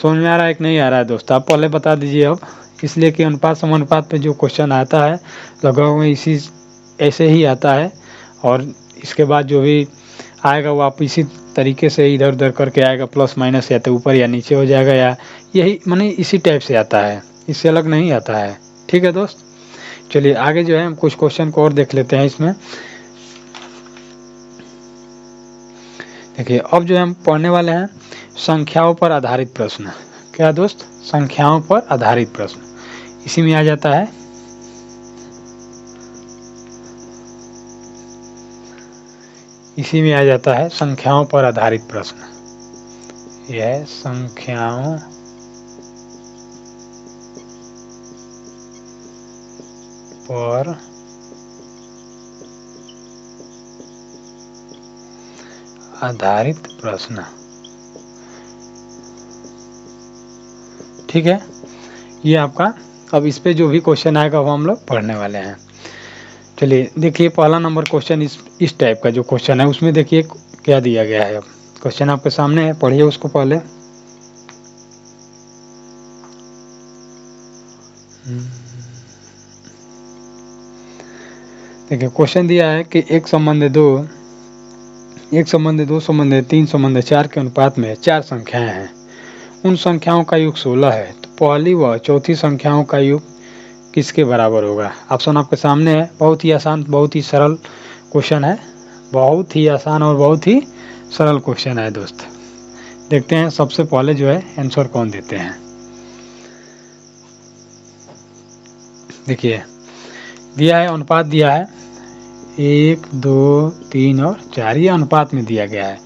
समझ में आ रहा है कि नहीं आ रहा है दोस्त, आप पहले बता दीजिए अब, इसलिए कि अनुपात समानुपात पे जो क्वेश्चन आता है लगभग में इसी ऐसे ही आता है, और इसके बाद जो भी आएगा वो आप इसी तरीके से इधर उधर करके आएगा, प्लस माइनस या तो ऊपर या नीचे हो जाएगा, या यही माने इसी टाइप से आता है, इससे अलग नहीं आता है। ठीक है दोस्त, चलिए आगे जो है हम कुछ क्वेश्चन को और देख लेते हैं इसमें। देखिए अब जो है हम पढ़ने वाले हैं संख्याओं पर आधारित प्रश्न। क्या दोस्त, संख्याओं पर आधारित प्रश्न, इसी में आ जाता है। इसी में आ जाता है संख्याओं पर आधारित प्रश्न। यह संख्याओं पर आधारित प्रश्न। ठीक है, ये आपका, अब इस पे जो भी क्वेश्चन आएगा वो हम लोग पढ़ने वाले हैं। चलिए देखिए पहला नंबर क्वेश्चन इस टाइप का जो क्वेश्चन है उसमें देखिए क्या दिया गया है। क्वेश्चन आपके सामने है, पढ़िए उसको पहले। देखिए क्वेश्चन दिया है कि एक संबंध 2 संबंध 3 संबंध 4 के अनुपात में 4 संख्याएं हैं। उन संख्याओं का योग 16 है, तो पहली व चौथी संख्याओं का योग किसके बराबर होगा। ऑप्शन आपके सामने है। बहुत ही आसान, बहुत ही सरल क्वेश्चन है, बहुत ही आसान और बहुत ही सरल क्वेश्चन है दोस्त। देखते हैं सबसे पहले जो है आंसर कौन देते हैं। देखिए दिया है, अनुपात दिया है 1 2 3 और 4, ये अनुपात में दिया गया है।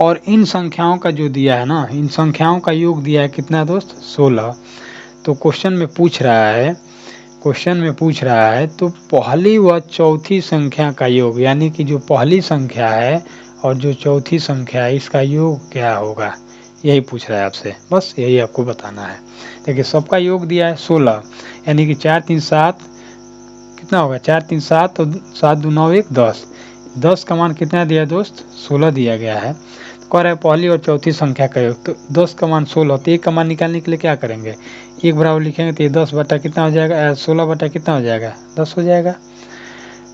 और इन संख्याओं का जो दिया है ना, इन संख्याओं का योग दिया है कितना दोस्त 16। तो क्वेश्चन में पूछ रहा है तो पहली व चौथी संख्या का योग, यानी कि जो पहली संख्या है और जो चौथी संख्या है इसका योग क्या होगा, यही पूछ रहा है आपसे, बस यही आपको बताना है। देखिए सबका योग दिया है 16, यानी कि 4 3 7 कितना होगा, 4 3 7 और 7 2 9 1 10। 10 का मान कितना दिया है दोस्त, 16 दिया गया है। तो कह रहा है पहली और चौथी संख्या का योग, तो 10 का मान 16, तो एक का मान निकालने के लिए क्या करेंगे, एक बराबर लिखेंगे तो ये 10 बटा कितना हो जाएगा, 16 बटा कितना हो जाएगा, 10 हो जाएगा।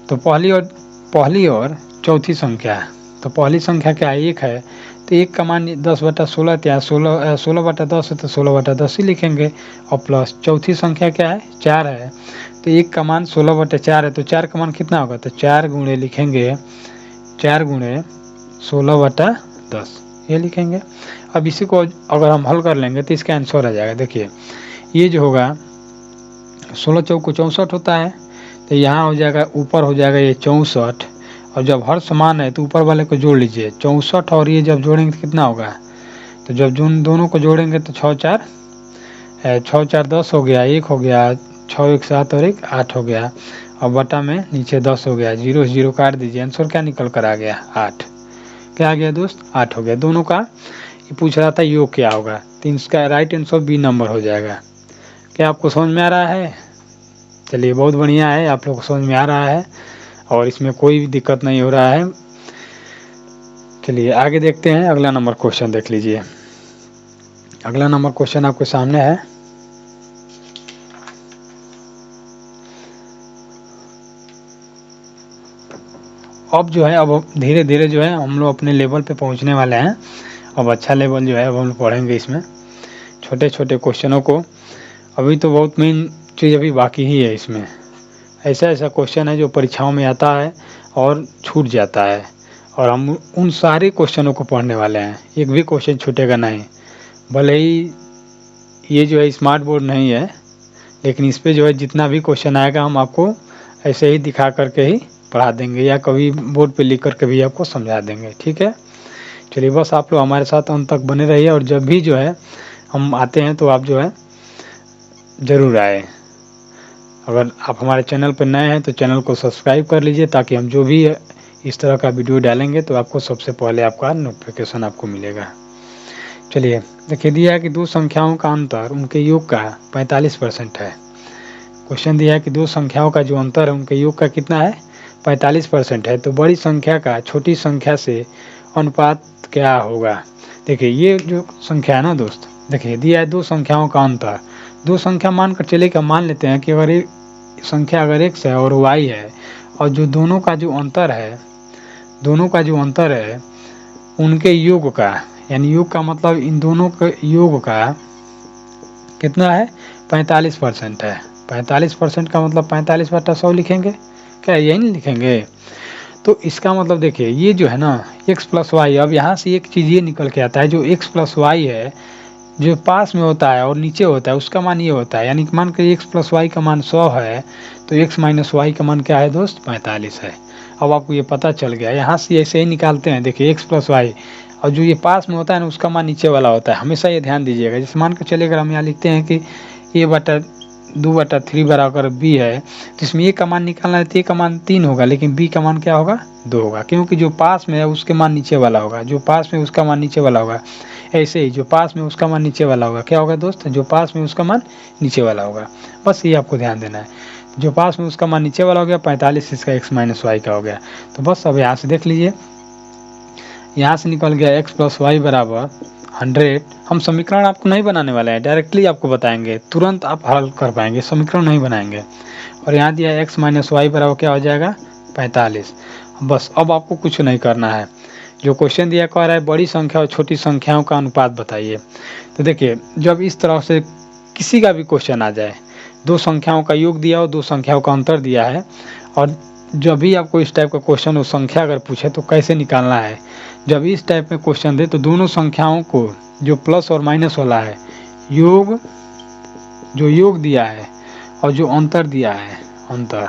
तो पहली और चौथी संख्या है, तो पहली संख्या क्या है, 1 है, तो 1 का मान 10 बटा 16 क्या है, 16 बटा 10 है, तो 16 बटा 10 ही लिखेंगे। और प्लस चौथी संख्या क्या है, 4 है, तो 1 का मान 16 बटा 4 है, तो 4 का मान कितना होगा, तो 4 गुणे लिखेंगे, 4 गुणे 16 बटा 10 ये लिखेंगे। अब इसी को अगर हम हल कर लेंगे तो इसका आंसर आ जाएगा। देखिए ये जो होगा 16 चौको 64 होता है, तो यहाँ हो जाएगा, ऊपर हो जाएगा ये 64, और जब हर समान है तो ऊपर वाले को जोड़ लीजिए 64, और ये जब जोड़ेंगे तो कितना होगा, तो जब दोनों को जोड़ेंगे तो 6 4 10 हो गया, 1 हो गया, 6 1 7 और 1 8 हो गया, और बटा में नीचे 10 हो गया, 0 0 काट दीजिए, आंसर क्या निकल कर आ गया, 8। क्या आ गया दोस्त, 8 हो गया। दोनों का ये पूछ रहा था योग क्या होगा, तो इसका राइट आंसर बी नंबर हो जाएगा। क्या आपको समझ में आ रहा है, चलिए बहुत बढ़िया है, आप लोग को समझ में आ रहा है और इसमें कोई भी दिक्कत नहीं हो रहा है। चलिए आगे देखते हैं, अगला नंबर क्वेश्चन देख लीजिए। अगला नंबर क्वेश्चन आपके सामने है। अब जो है, अब धीरे धीरे जो है हम लोग अपने लेवल पे पहुंचने वाले हैं। अब अच्छा लेवल जो है अब हम लोग पढ़ेंगे इसमें छोटे छोटे क्वेश्चनों को। अभी तो बहुत मेन चीज़ अभी बाकी ही है इसमें। ऐसा क्वेश्चन है जो परीक्षाओं में आता है और छूट जाता है, और हम उन सारे क्वेश्चनों को पढ़ने वाले हैं, एक भी क्वेश्चन छूटेगा नहीं। भले ही ये जो है स्मार्ट बोर्ड नहीं है, लेकिन इस पर जो है जितना भी क्वेश्चन आएगा हम आपको ऐसे ही दिखा करके ही पढ़ा देंगे, या कभी बोर्ड पे लिख करके भी आपको समझा देंगे, ठीक है। चलिए बस आप लोग हमारे साथ अंत तक बने रहिए, और जब भी जो है हम आते हैं तो आप जो है ज़रूर आए। अगर आप हमारे चैनल पर नए हैं तो चैनल को सब्सक्राइब कर लीजिए, ताकि हम जो भी इस तरह का वीडियो डालेंगे तो आपको सबसे पहले आपका नोटिफिकेशन आपको मिलेगा। चलिए देखिए, दिया है कि दो संख्याओं का अंतर उनके योग का 45% है। क्वेश्चन दिया है कि दो संख्याओं का जो अंतर है उनके योग का कितना है, 45% है। तो बड़ी संख्या का छोटी संख्या से अनुपात क्या होगा। देखिए ये जो संख्या है ना दोस्त, देखिए दिया है दो संख्याओं का अंतर। दो संख्या मानकर चले कि मान लेते हैं कि अगर एक संख्या अगर x है और y है, और जो दोनों का जो अंतर है उनके योग का, यानी योग का मतलब इन दोनों के योग का कितना है, 45% है। 45% का मतलब 45/100 लिखेंगे क्या, यही नहीं लिखेंगे। तो इसका मतलब देखिए ये जो है ना x प्लस वाई, अब यहाँ से एक चीज़ ये निकल के आता है, जो x प्लस वाई है जो पास में होता है और नीचे होता है उसका मान ये होता है। यानी मान कर x प्लस वाई का मान 100 है, तो x माइनस वाई का मान क्या है दोस्त, 45 है। अब आपको ये पता चल गया, यहाँ से ऐसे ही निकालते हैं। देखिए x प्लस वाई, और जो ये पास में होता है ना उसका मान नीचे वाला होता है, हमेशा ये ध्यान दीजिएगा। जैसे मान कर चलेगा हम यहाँ लिखते हैं कि a/2/3 बराबर b है, तो इसमें a का मान निकालना है तो a का मान 3 होगा, लेकिन b का मान क्या होगा, 2 होगा, क्योंकि जो पास में है उसके मान नीचे वाला होगा, जो पास में उसका मान नीचे वाला होगा। ऐसे ही जो पास में उसका मान नीचे वाला होगा, क्या होगा दोस्त, जो पास में उसका मान नीचे वाला होगा। बस ये आपको ध्यान देना है, जो पास में उसका मान नीचे वाला हो गया 45, इसका x माइनस वाई का हो गया। तो बस अब यहाँ से देख लीजिए, यहाँ से निकल गया x प्लस वाई बराबर 100। हम समीकरण आपको नहीं बनाने वाले हैं, डायरेक्टली आपको बताएंगे, तुरंत आप हल कर पाएंगे, समीकरण नहीं बनाएंगे। और यहाँ दिया x माइनस वाई बराबर क्या हो जाएगा, 45। बस अब आपको कुछ नहीं करना है। जो क्वेश्चन दिया कह रहा है बड़ी संख्या और छोटी संख्याओं का अनुपात बताइए। तो देखिए जब इस तरह से किसी का भी क्वेश्चन आ जाए, दो संख्याओं का योग दिया और दो संख्याओं का अंतर दिया है, और जब भी आपको इस टाइप का क्वेश्चन हो, संख्या अगर पूछे तो कैसे निकालना है, जब इस टाइप में क्वेश्चन दे तो दोनों संख्याओं को जो प्लस और माइनस वाला है, योग जो योग दिया है और जो अंतर दिया है अंतर,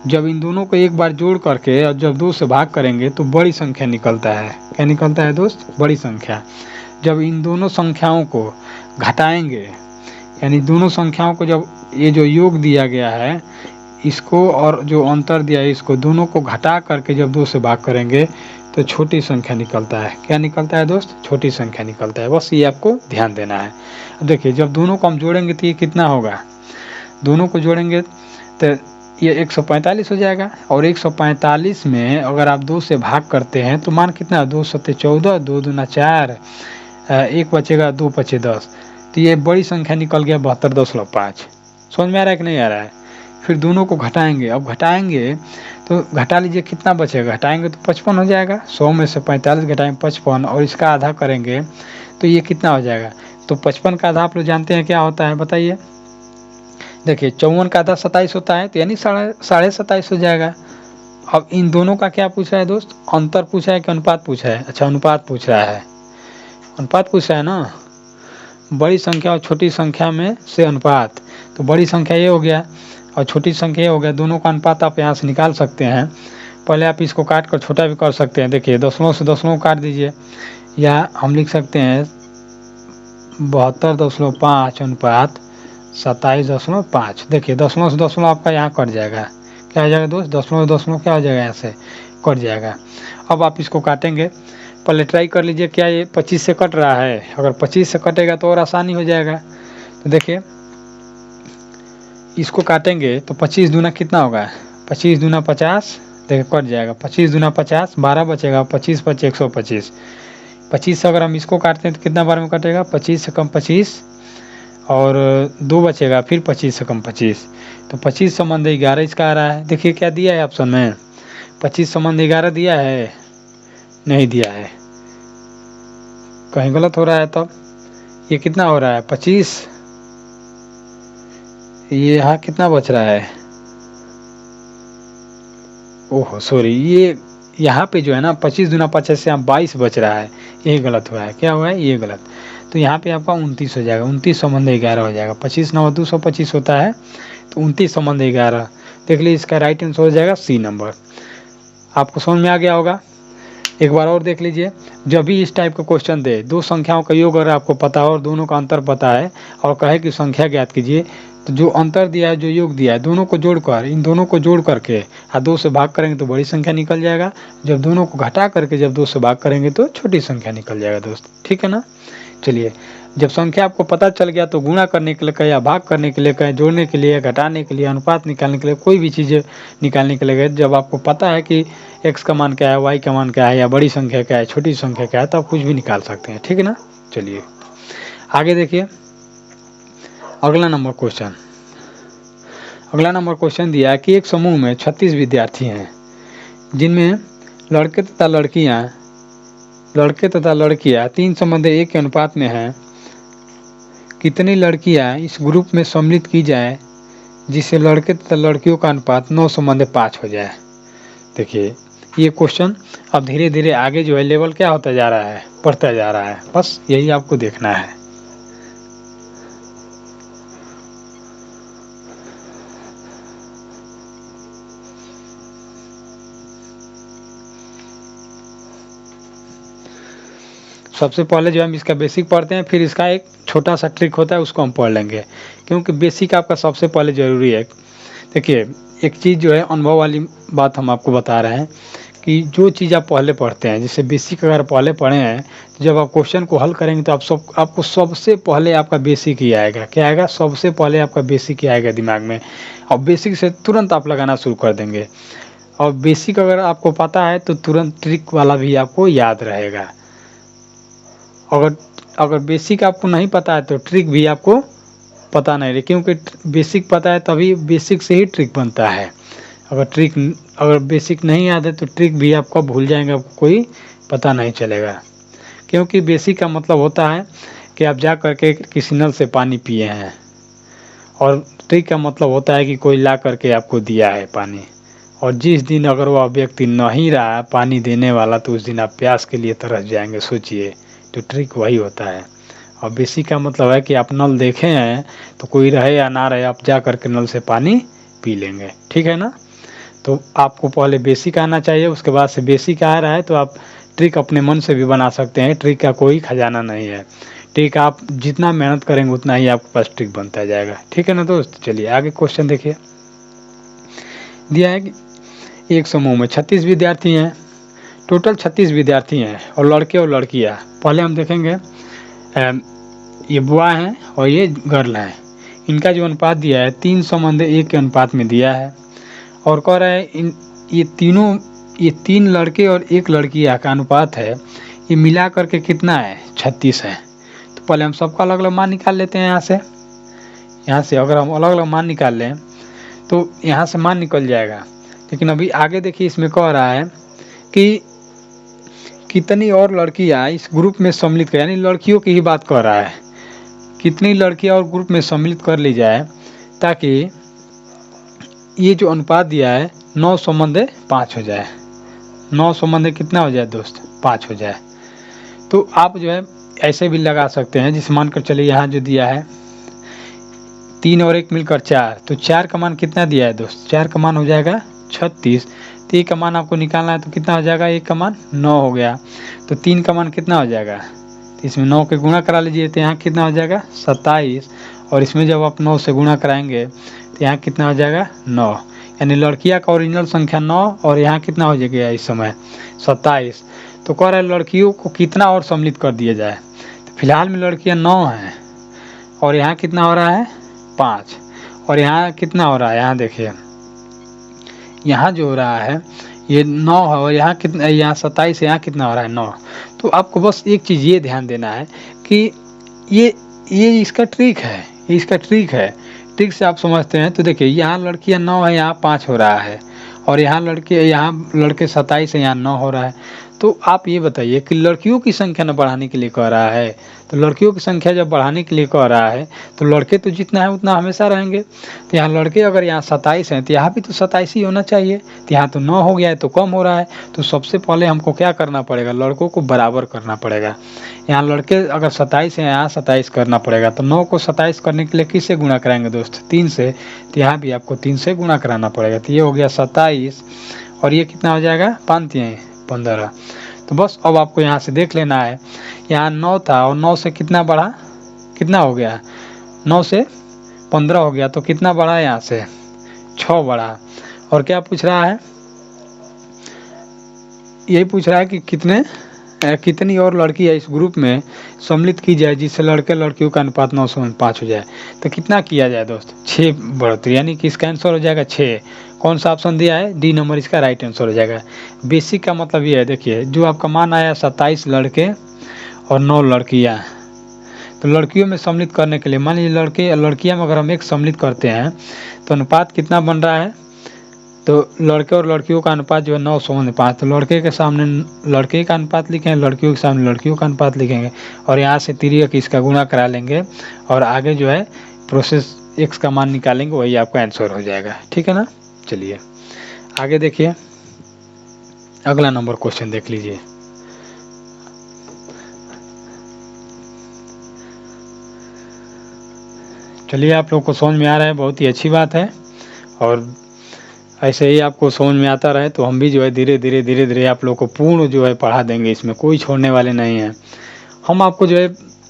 जब इन दोनों को एक बार जोड़ करके और जब 2 से भाग करेंगे तो बड़ी संख्या निकलता है। क्या निकलता है दोस्त, बड़ी संख्या। जब इन दोनों संख्याओं को घटाएंगे, यानी दोनों संख्याओं को जब ये जो योग दिया गया है इसको और जो अंतर दिया है इसको, दोनों को घटा करके जब 2 से भाग करेंगे तो छोटी संख्या निकलता है। क्या निकलता है दोस्त? छोटी संख्या निकलता है। बस ये आपको ध्यान देना है। अब देखिए जब दोनों को हम जोड़ेंगे तो ये कितना होगा? दोनों को जोड़ेंगे तो ये 145 हो जाएगा। और 145 में अगर आप 2 से भाग करते हैं तो मान कितना? 2 सत्ते 14, 2 दूना 4, 1 बचेगा, 2 पचे 10। तो ये बड़ी संख्या निकल गया 72.5। समझ में आ रहा है कि नहीं आ रहा है? फिर दोनों को घटाएंगे। अब घटाएंगे तो घटा लीजिए कितना बचेगा? घटाएंगे तो 55 हो जाएगा। 100 में से 45 घटाएंगे 55 और इसका आधा करेंगे तो ये कितना हो जाएगा? तो 55 का आधा आप लोग जानते हैं क्या होता है, बताइए। देखिए 54 का आधा 27 होता है, तो यानी 27.5 हो जाएगा। अब इन दोनों का क्या पूछा है दोस्त? अंतर पूछा है कि अनुपात पूछा है? अच्छा अनुपात पूछ रहा है। अनुपात पूछा है ना, बड़ी संख्या और छोटी संख्या में से अनुपात। तो बड़ी संख्या ये हो गया और छोटी संख्या ये हो गया। दोनों का अनुपात आप यहाँ से निकाल सकते हैं। पहले आप इसको काट कर छोटा भी कर सकते हैं। देखिए दशमलव से दशमलव काट दीजिए, या हम लिख सकते हैं 72.5 अनुपात 27.5। देखिए दशमलव से दशमलव आपका यहाँ कट जाएगा। क्या हो जाएगा दोस्त? दशमलव दशमलव क्या हो जाएगा? यहाँ से कट जाएगा। अब आप इसको काटेंगे, पहले ट्राई कर लीजिए क्या ये 25 से कट रहा है। अगर 25 से कटेगा तो और आसानी हो जाएगा। तो देखिए इसको काटेंगे तो 25 दूना कितना होगा? 25 दूना 50। देखिए कट जाएगा। 25 दूना 50, 12 बचेगा। 25 पचे 125। 25 से अगर हम इसको काटते हैं तो कितना बार में कटेगा? 25 से कम 25 और 2 बचेगा। फिर 25 से कम 25, तो 25 संबंध 11 इसका आ रहा है। देखिए क्या दिया है ऑप्शन में? 25 संबंध 11 दिया है? नहीं दिया है, कहीं गलत हो रहा है। तब ये कितना हो रहा है? 25। ये यहाँ कितना बच रहा है? ओहो सॉरी, ये यहाँ पे जो है ना 25 दूना 50 से यहाँ 22 बच रहा है। ये गलत हुआ है। क्या हुआ है? ये गलत। तो यहाँ पे आपका 29 हो जाएगा। 29 संबंध 11 हो जाएगा। 25 9 225 होता है, तो 29 संबंध 11। देख लीजिए इसका राइट आंसर हो जाएगा सी नंबर। आपको समझ में आ गया होगा। एक बार और देख लीजिए, जब भी इस टाइप का क्वेश्चन दे, दो संख्याओं का योग अगर आपको पता हो और दोनों का अंतर पता है और कहे कि संख्या ज्ञात कीजिए, तो जो अंतर दिया है, जो योग दिया है, दोनों को जोड़कर, इन दोनों को जोड़ करके 2 से भाग करेंगे तो बड़ी संख्या निकल जाएगा। जब दोनों को घटा करके जब 2 से भाग करेंगे तो छोटी संख्या निकल जाएगा दोस्त। ठीक है ना? चलिए, जब संख्या आपको पता चल गया तो गुणा करने के लिए कहें या भाग करने के लिए कहें, जोड़ने के लिए, घटाने के लिए, अनुपात निकालने के लिए, कोई भी चीज़ निकालने के लिए, जब आपको पता है कि x का मान क्या है, y का मान क्या है, या बड़ी संख्या क्या है, छोटी संख्या क्या है, तो आप कुछ भी निकाल सकते हैं। ठीक है ना? चलिए आगे देखिए अगला नंबर क्वेश्चन। अगला नंबर क्वेश्चन दिया है कि एक समूह में 36 विद्यार्थी हैं, जिनमें लड़के तथा लड़कियां 3 संबंध 1 के अनुपात में हैं। कितनी लड़कियां इस ग्रुप में सम्मिलित की जाए जिससे लड़के तथा लड़कियों का अनुपात 9 संबंध 5 हो जाए। देखिए ये क्वेश्चन अब धीरे धीरे आगे जो है लेवल क्या होता जा रहा है, बढ़ता जा रहा है। बस यही आपको देखना है। सबसे पहले जो हम इसका बेसिक पढ़ते हैं, फिर इसका एक छोटा सा ट्रिक होता है उसको हम पढ़ लेंगे, क्योंकि बेसिक आपका सबसे पहले ज़रूरी है। देखिए एक चीज़ जो है अनुभव वाली बात हम आपको बता रहे हैं कि जो चीज़ आप पहले पढ़ते हैं, जैसे बेसिक अगर पहले पढ़े हैं तो जब आप क्वेश्चन को हल करेंगे तो आपको सबसे पहले आपका बेसिक ही आएगा। क्या आएगा? सबसे पहले आपका बेसिक ही आएगा दिमाग में, और बेसिक से तुरंत आप लगाना शुरू कर देंगे। और बेसिक अगर आपको पता है तो तुरंत ट्रिक वाला भी आपको याद रहेगा। अगर बेसिक आपको नहीं पता है तो ट्रिक भी आपको पता नहीं रहे, क्योंकि बेसिक पता है तभी बेसिक से ही ट्रिक बनता है। अगर बेसिक नहीं याद है तो ट्रिक भी आपको भूल जाएंगे, आपको कोई पता नहीं चलेगा। क्योंकि बेसिक का मतलब होता है कि आप जा करके किसी नल से पानी पिए हैं, और ट्रिक का मतलब होता है कि कोई ला करके आपको दिया है पानी, और जिस दिन अगर वह व्यक्ति नहीं रहा पानी देने वाला तो उस दिन आप प्यास के लिए तरस जाएंगे। सोचिए, तो ट्रिक वही होता है। और बेसिक का मतलब है कि आप नल देखे हैं तो कोई रहे या ना रहे, आप जा करके नल से पानी पी लेंगे। ठीक है ना? तो आपको पहले बेसिक आना चाहिए, उसके बाद से बेसिक आ रहा है तो आप ट्रिक अपने मन से भी बना सकते हैं। ट्रिक का कोई खजाना नहीं है। ट्रिक आप जितना मेहनत करेंगे उतना ही आपके पास ट्रिक बनता जाएगा। ठीक है ना दोस्त? चलिए आगे क्वेश्चन देखिए। दिया है कि एक समूह में 36 विद्यार्थी हैं। टोटल 36 विद्यार्थी हैं और लड़के और लड़कियाँ। पहले हम देखेंगे ये बॉय हैं और ये गर्ल हैं। इनका जो अनुपात दिया है 3:1 के अनुपात में दिया है और कह रहा है ये 3 लड़के और 1 लड़कियाँ का अनुपात है, ये मिला करके कितना है 36 है। तो पहले हम सबका अलग अलग मान निकाल लेते हैं। यहाँ से अगर हम अलग अलग मान निकाल लें तो यहाँ से मान निकल जाएगा। लेकिन अभी आगे देखिए, इसमें कह रहा है कि कितनी और लड़कियाँ इस ग्रुप में सम्मिलित कर, यानी लड़कियों की ही बात कर रहा है, कितनी लड़कियाँ और ग्रुप में सम्मिलित कर ली जाए ताकि ये जो अनुपात दिया है 9:5 हो जाए। 9 कितना हो जाए दोस्त, 5 हो जाए। तो आप जो है ऐसे भी लगा सकते हैं, जिसे मानकर चलिए यहाँ जो दिया है 3 और 1 मिलकर 4, तो 4 का मान कितना दिया है दोस्त, 4 का मान हो जाएगा 36। 3 का मान आपको निकालना है तो कितना हो जाएगा, 1 का मान 9 हो गया। तो 3 का मान कितना हो जाएगा, तो इसमें 9 के गुणा करा लीजिए तो यहाँ कितना हो जाएगा 27। और इसमें जब आप 9 से गुणा कराएंगे तो यहाँ कितना हो जाएगा 9, यानी लड़कियाँ का ओरिजिनल संख्या 9 और यहाँ कितना हो जाएगा इस समय 27। तो कह रहा है लड़कियों को कितना और सम्मिलित कर दिया जाए। तो फिलहाल में लड़कियाँ 9 हैं और यहाँ कितना हो रहा है 5, और यहाँ कितना हो रहा है, यहाँ देखिए यहाँ जो हो रहा है ये 9 है और यहाँ कितना, यहाँ 27, यहाँ कितना हो रहा है 9। तो आपको बस एक चीज़ ये ध्यान देना है कि ये इसका ट्रिक है, ये इसका ट्रिक है। ट्रिक से आप समझते हैं तो देखिए यहाँ लड़कियाँ 9 है, यहाँ 5 हो रहा है, और यहाँ लड़के 27 है, यहाँ 9 हो रहा है। तो आप ये बताइए कि लड़कियों की संख्या न बढ़ाने के लिए कह रहा है, तो लड़कियों की संख्या जब बढ़ाने के लिए कह रहा है तो लड़के तो जितना है उतना हमेशा रहेंगे। तो यहाँ लड़के अगर यहाँ 27 हैं तो यहाँ भी तो 27 ही होना चाहिए। तो यहाँ तो 9 हो गया है तो कम हो रहा है। तो सबसे पहले हमको क्या करना पड़ेगा, लड़कों को बराबर करना पड़ेगा। यहाँ लड़के अगर 27 हैं, यहाँ 27 करना पड़ेगा। तो 9 को 27 करने के लिए किससे गुणा कराएंगे दोस्त, 3 से। तो यहाँ भी आपको 3 से गुणा कराना पड़ेगा। तो ये हो गया 27 और ये कितना हो जाएगा 5 15। तो बस अब आपको यहाँ से देख लेना है, यहाँ 9 था और 9 से कितना बढ़ा, कितना हो गया 9 से 15 हो गया। तो कितना बढ़ा, यहाँ से 6 बढ़ा। और क्या पूछ रहा है, यही पूछ रहा है कि कितनी और लड़की है इस ग्रुप में सम्मिलित की जाए जिससे लड़के लड़कियों का अनुपात 9:5 हो जाए। तो कितना किया जाए दोस्त, 6 बढ़ोतरी, यानी कि इसका आंसर हो जाएगा 6। कौन सा ऑप्शन दिया है, डी नंबर इसका राइट आंसर हो जाएगा। बेसिक का मतलब ये है, देखिए जो आपका मान आया 27 लड़के और 9 लड़कियाँ, तो लड़कियों में सम्मिलित करने के लिए मान लीजिए लड़के और लड़कियाँ में अगर हम एक सम्मिलित करते हैं तो अनुपात कितना बन रहा है, तो लड़के और लड़कियों का अनुपात जो है 9:5। तो लड़के के सामने लड़के का अनुपात लिखेंगे, लड़कियों के सामने लड़कियों का अनुपात लिखेंगे, और यहाँ से 3 इसका गुणा करा लेंगे और आगे जो है प्रोसेस x का मान निकालेंगे, वही आपका आंसर हो जाएगा। ठीक है ना। चलिए आगे देखिए, अगला नंबर क्वेश्चन देख लीजिए। चलिए आप लोग को समझ में आ रहा है, बहुत ही अच्छी बात है। और ऐसे ही आपको समझ में आता रहे तो हम भी जो है धीरे धीरे आप लोग को पूर्ण जो है पढ़ा देंगे, इसमें कोई छोड़ने वाले नहीं हैं। हम आपको जो है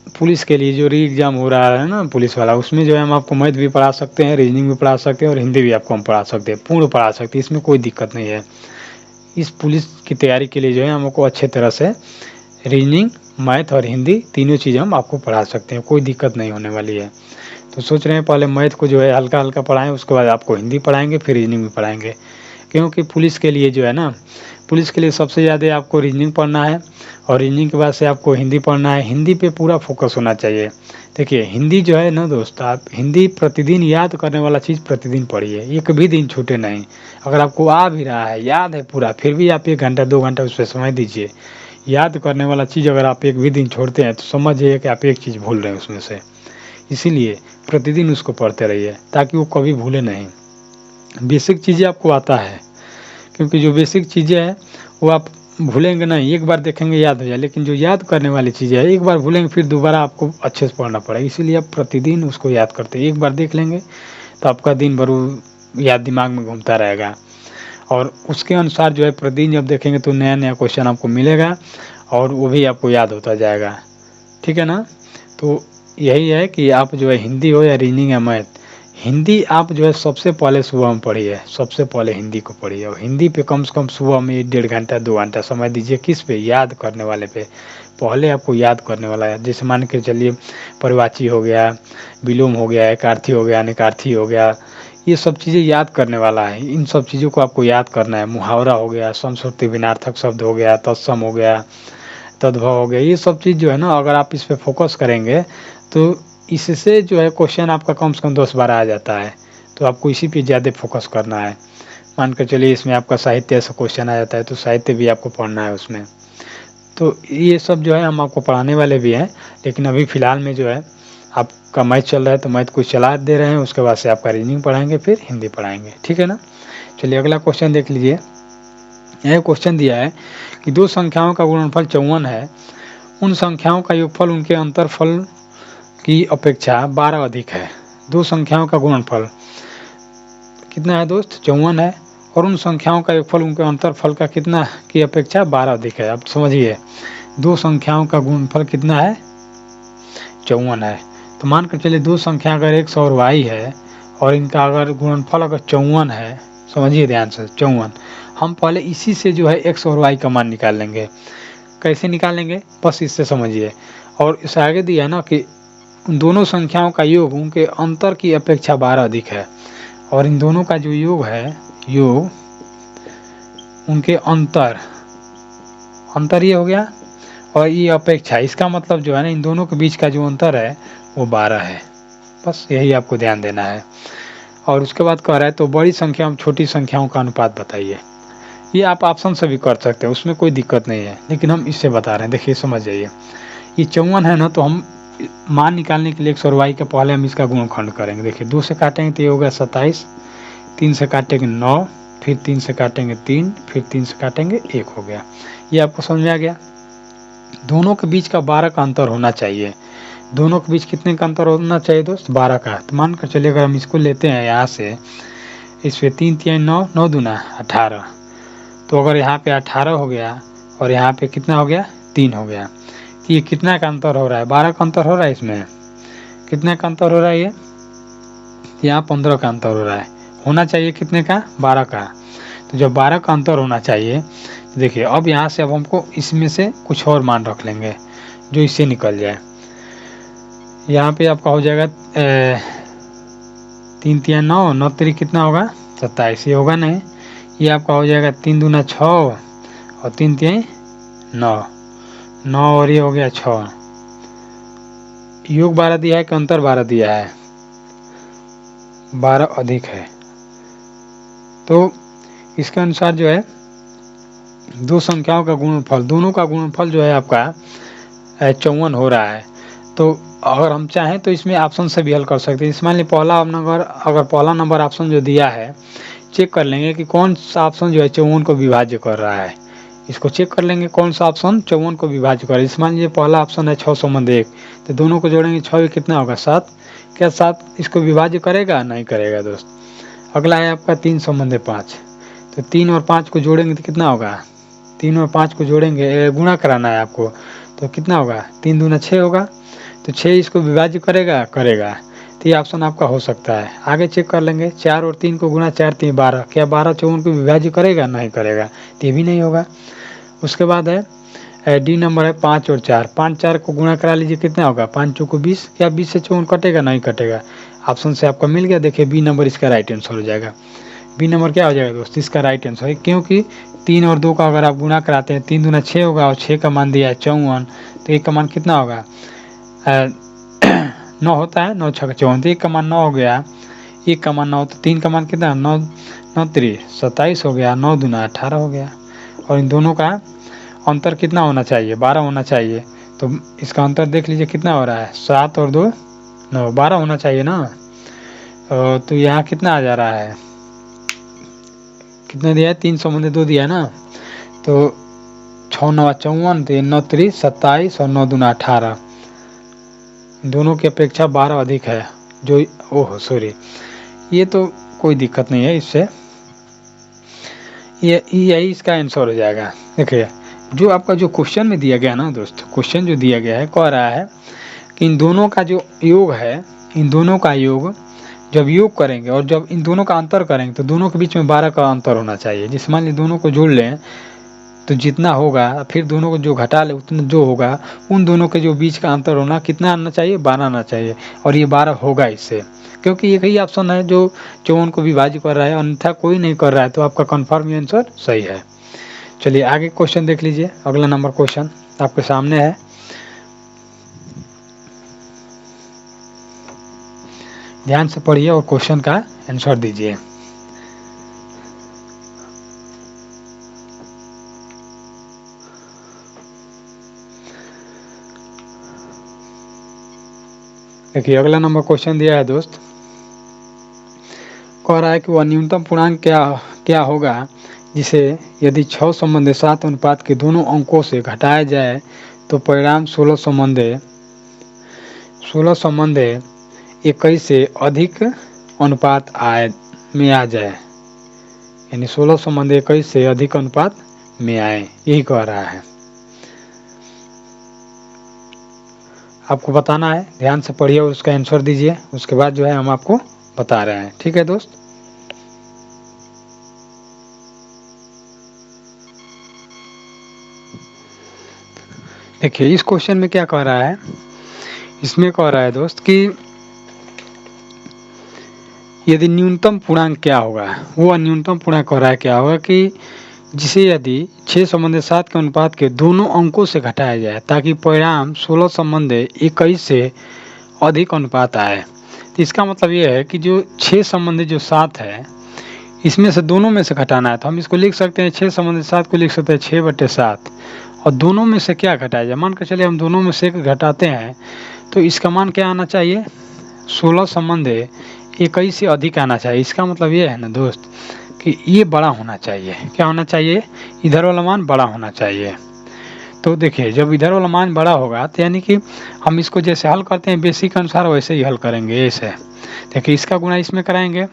पुलिस के लिए जो री एग्ज़ाम हो रहा है ना पुलिस वाला, उसमें जो है हम आपको मैथ भी पढ़ा सकते हैं, रीजनिंग भी पढ़ा सकते हैं और हिंदी भी आपको हम पढ़ा सकते हैं, पूर्ण पढ़ा सकते हैं, इसमें कोई दिक्कत नहीं है। इस पुलिस की तैयारी के लिए जो है हमको अच्छे तरह से रीजनिंग, मैथ और हिंदी तीनों चीज़ हम आपको पढ़ा सकते हैं, कोई दिक्कत नहीं होने वाली है। तो सोच रहे हैं पहले मैथ को जो है हल्का हल्का पढ़ाएं, उसके बाद आपको हिंदी पढ़ाएंगे, फिर रीजनिंग भी पढ़ाएंगे। क्योंकि पुलिस के लिए जो है ना, पुलिस के लिए सबसे ज़्यादा आपको रीजनिंग पढ़ना है और रीजनिंग के बाद से आपको हिंदी पढ़ना है। हिंदी पे पूरा फोकस होना चाहिए। देखिए हिंदी जो है ना दोस्त, आप हिंदी प्रतिदिन याद करने वाला चीज़ प्रतिदिन पढ़िए, एक भी दिन छूटे नहीं। अगर आपको आ भी रहा है, याद है पूरा, फिर भी आप 1 घंटा 2 घंटा उस पर समय दीजिए। याद करने वाला चीज़ अगर आप एक भी दिन छोड़ते हैं तो समझिए कि आप एक चीज़ भूल रहे हैं उसमें से। इसीलिए प्रतिदिन उसको पढ़ते रहिए ताकि वो कभी भूले नहीं। बेसिक चीज़ें आपको आता है, क्योंकि जो बेसिक चीज़ें हैं वो आप भूलेंगे नहीं, एक बार देखेंगे याद हो जाए। लेकिन जो याद करने वाली चीज़ें है, एक बार भूलेंगे फिर दोबारा आपको अच्छे से पढ़ना पड़ेगा। इसीलिए आप प्रतिदिन उसको याद करते हैं। एक बार देख लेंगे तो आपका दिन भर याद दिमाग में घूमता रहेगा, और उसके अनुसार जो है प्रतिदिन जब देखेंगे तो नया नया क्वेश्चन आपको मिलेगा और वो भी आपको याद होता जाएगा। ठीक है ना। तो यही है कि आप जो है हिंदी हो या रीजनिंग या मैथ, हिंदी आप जो है सबसे पहले सुबह में पढ़िए, सबसे पहले हिंदी को पढ़िए और हिंदी पे कम से कम सुबह में 1-1.5 घंटा 2 घंटा समय दीजिए। किस पे? याद करने वाले पे। पहले आपको याद करने वाला है, जैसे मान के चलिए परिवाची हो गया, विलोम हो गया, एकार्थी हो गया, अनेकार्थी हो गया, ये सब चीज़ें याद करने वाला है। इन सब चीज़ों को आपको याद करना है। मुहावरा हो गया, समश्रुति विनार्थक शब्द हो गया, तत्सम हो गया, तद्भव हो गया, ये सब चीज़ जो है ना, अगर आप इस पे फोकस करेंगे तो इससे जो है क्वेश्चन आपका कम से कम 10-12 आ जाता है। तो आपको इसी पे ज़्यादा फोकस करना है। मान के चलिए इसमें आपका साहित्य से क्वेश्चन आ जाता है तो साहित्य भी आपको पढ़ना है उसमें। तो ये सब जो है हम आपको पढ़ाने वाले भी हैं, लेकिन अभी फ़िलहाल में जो है आपका मैथ चल रहा है तो मैथ कुछ चला दे रहे हैं, उसके बाद से आपका रीजनिंग पढ़ाएंगे, फिर हिंदी पढ़ाएंगे, ठीक है ना। चलिए अगला क्वेश्चन देख लीजिए। यह क्वेश्चन दिया है कि दो संख्याओं का गुणनफल 54 है, उन संख्याओं का योगफल उनके अंतरफल की अपेक्षा 12 अधिक है। दो संख्याओं का गुणनफल कितना है दोस्त? 54 है, और उन संख्याओं का योगफल उनके अंतरफल का कितना की अपेक्षा 12 अधिक है। अब समझिए, दो संख्याओं का गुणनफल कितना है? 54 है। तो मान कर चलिए दो संख्या अगर x और y है और इनका अगर गुणनफल अगर 54 है, समझिए ध्यान से 54, हम पहले इसी से जो है x और y का मान निकाल लेंगे। कैसे निकालेंगे? बस इससे समझिए। और इसे आगे दिया है ना कि उन दोनों संख्याओं का योग उनके अंतर की अपेक्षा 12 अधिक है, और इन दोनों का जो योग है, योग उनके अंतर ये हो गया, और ये अपेक्षा, इसका मतलब जो है ना इन दोनों के बीच का जो अंतर है वो 12 है। बस यही आपको ध्यान देना है। और उसके बाद कह रहा है तो बड़ी संख्या और छोटी संख्याओं का अनुपात बताइए। ये आप ऑप्शन से भी कर सकते हैं, उसमें कोई दिक्कत नहीं है, लेकिन हम इससे बता रहे हैं। देखिए समझ जाइए, ये 54 है ना, तो हम मान निकालने के लिए x और y के पहले हम इसका गुणनखंड करेंगे। देखिए 2 से काटेंगे तो ये होगा 27, 3 से काटेंगे 9, फिर 3 से काटेंगे 3, फिर 3 से काटेंगे 1 हो गया। ये आपको समझ में आ गया। दोनों के बीच का 12 का अंतर होना चाहिए। दोनों के बीच कितने का अंतर होना चाहिए दोस्त? 12 का। तो मान कर चलिए अगर हम इसको लेते हैं यहाँ से, इस पे 3 3 9, 9 दूना 18, तो अगर यहाँ पे 18 हो गया और यहाँ पे कितना हो गया? 3 हो गया, तो ये कितना का अंतर हो रहा है? 12 का अंतर हो रहा है। इसमें कितना का अंतर हो रहा है? ये यहाँ 15 का अंतर हो रहा है। होना चाहिए कितने का? 12 का। तो जब 12 का अंतर होना चाहिए, तो देखिए अब यहाँ से अब हमको इसमें से कुछ और मान रख लेंगे जो इससे निकल जाए। यहाँ पे आपका हो जाएगा 3 3 9, 9 3 कितना होगा? 27। ये होगा नहीं, ये आपका हो जाएगा 3 दूना 6 और 3 3 9, 9 और ये हो गया 6। योग 12 दिया है कि अंतर 12 दिया है? 12 अधिक है। तो इसके अनुसार जो है दो संख्याओं का गुणनफल, दोनों का गुणनफल जो है आपका 54 हो रहा है। तो अगर हम चाहें तो इसमें ऑप्शन से भी हल कर सकते हैं। इसमें मान लीजिए पहला नंबर, अगर पहला नंबर ऑप्शन जो दिया है, चेक कर लेंगे कि कौन सा ऑप्शन जो है 54 को विभाज्य कर रहा है। इसको चेक कर लेंगे कौन सा ऑप्शन 54 को विभाज्य कर रहा है। इसमें मान लीजिए पहला ऑप्शन है 6 संबंध 1, तो दोनों को जोड़ेंगे 6 कितना होगा? 7। क्या 7 इसको विभाज्य करेगा? नहीं करेगा दोस्त। अगला है आपका 3 संबंध 5, तो 3 और 5 को जोड़ेंगे तो कितना होगा? 3 और 5 को जोड़ेंगे, गुणा कराना है आपको, तो कितना होगा? 3 दूना 6 होगा। तो 6 इसको विभाज्य करेगा? करेगा। तो ये ऑप्शन आपका हो सकता है। आगे चेक कर लेंगे, 4 और 3 को गुणा, 4 3 12, क्या 12 54 को विभाज्य करेगा? नहीं करेगा, तो ये भी नहीं होगा। उसके बाद है डी नंबर है 5 और 4, 5 4 को गुणा करा लीजिए, कितना होगा? 5 चौको 20, क्या 20 से 54 कटेगा? नहीं कटेगा। ऑप्शन से आपका मिल गया। देखिए बी नंबर इसका राइट आंसर हो जाएगा। बी नंबर क्या हो जाएगा दोस्त? इसका राइट आंसर है, क्योंकि 3 और 2 का अगर आप गुणा कराते हैं, 3 दूना 6 होगा और 6 का मान दिया है 54, तो 1 का मान कितना होगा? 9 होता है, 9 6 54, तो 1 का मान 9 हो गया, 1 का मान 9, तो 3 का मान कितना? 9 9 3 27 हो गया, 9 दूना 18 हो गया। और इन दोनों का अंतर कितना होना चाहिए? 12 होना चाहिए। तो इसका अंतर देख लीजिए कितना हो रहा है? 7 और 2 9, 12 होना चाहिए ना। तो यहाँ कितना आ जा रहा है? कितना दिया है? 3 संबंध 2 दिया है ना, तो 6 9 54, तो 9 3 27 और 9 दूना 18, दोनों की अपेक्षा 12 अधिक है। जो ओह सॉरी, ये तो कोई दिक्कत नहीं है इससे, यही इसका आंसर हो जाएगा। देखिए जो आपका जो क्वेश्चन में दिया गया ना दोस्त, क्वेश्चन जो दिया गया है, कह रहा है कि इन दोनों का जो योग है, इन दोनों का योग जब योग करेंगे और जब इन दोनों का अंतर करेंगे तो दोनों के बीच में 12 का अंतर होना चाहिए। जिस मान लीजिए दोनों को जोड़ लें तो जितना होगा, फिर दोनों को जो घटा ले उतना जो होगा, उन दोनों के जो बीच का अंतर होना कितना आना चाहिए, 12 आना चाहिए। और ये 12 होगा इससे, क्योंकि एक ही ऑप्शन है जो 54 को विभाजित कर रहा है, अन्यथा कोई नहीं कर रहा है, तो आपका कन्फर्म आंसर सही है। चलिए आगे क्वेश्चन देख लीजिए। अगला नंबर क्वेश्चन आपके सामने है। ध्यान से पढ़िए और क्वेश्चन का आंसर दीजिए। देखिए अगला नंबर क्वेश्चन दिया है दोस्त, कह रहा है कि वह न्यूनतम पूर्णांक क्या होगा जिसे यदि 6 संबंधी 7 अनुपात के दोनों अंकों से घटाया जाए तो परिणाम 16 संबंधी 21 से अधिक अनुपात में आ जाए, यानी 16 संबंधी 21 से अधिक अनुपात में आए, यही कह रहा है। आपको बताना है, ध्यान से पढ़िए और उसका आंसर दीजिए, उसके बाद जो है हम आपको बता रहे हैं। ठीक है दोस्त। देखिए इस क्वेश्चन में क्या कह रहा है, इसमें कह रहा है दोस्त कि यदि न्यूनतम पूर्णांक क्या होगा, वो न्यूनतम पूर्णांक कह रहा है क्या होगा कि जिसे यदि 6 संबंधी 7 के अनुपात के दोनों अंकों से घटाया जाए ताकि परिणाम 16 संबंधी 21 से अधिक अनुपात आए। तो इसका मतलब ये है कि जो 6 संबंधी जो 7 है, इसमें से दोनों में से घटाना है। तो हम इसको लिख सकते हैं 6 संबंधी 7 को लिख सकते हैं 6/7, और दोनों में से क्या घटाया जाए, मान कर चलिए हम दोनों में से एक घटाते हैं तो इसका मान क्या आना चाहिए, 16 संबंधी 21 से अधिक आना चाहिए। इसका मतलब ये है ना दोस्त कि ये बड़ा होना चाहिए। क्या होना चाहिए, इधर वाला मान बड़ा होना चाहिए। तो देखिए जब इधर वाला मान बड़ा होगा तो यानी कि हम इसको जैसे हल करते हैं बेसिक के अनुसार वैसे ही हल करेंगे। ऐसे देखिए इसका गुणा इसमें कराएंगे,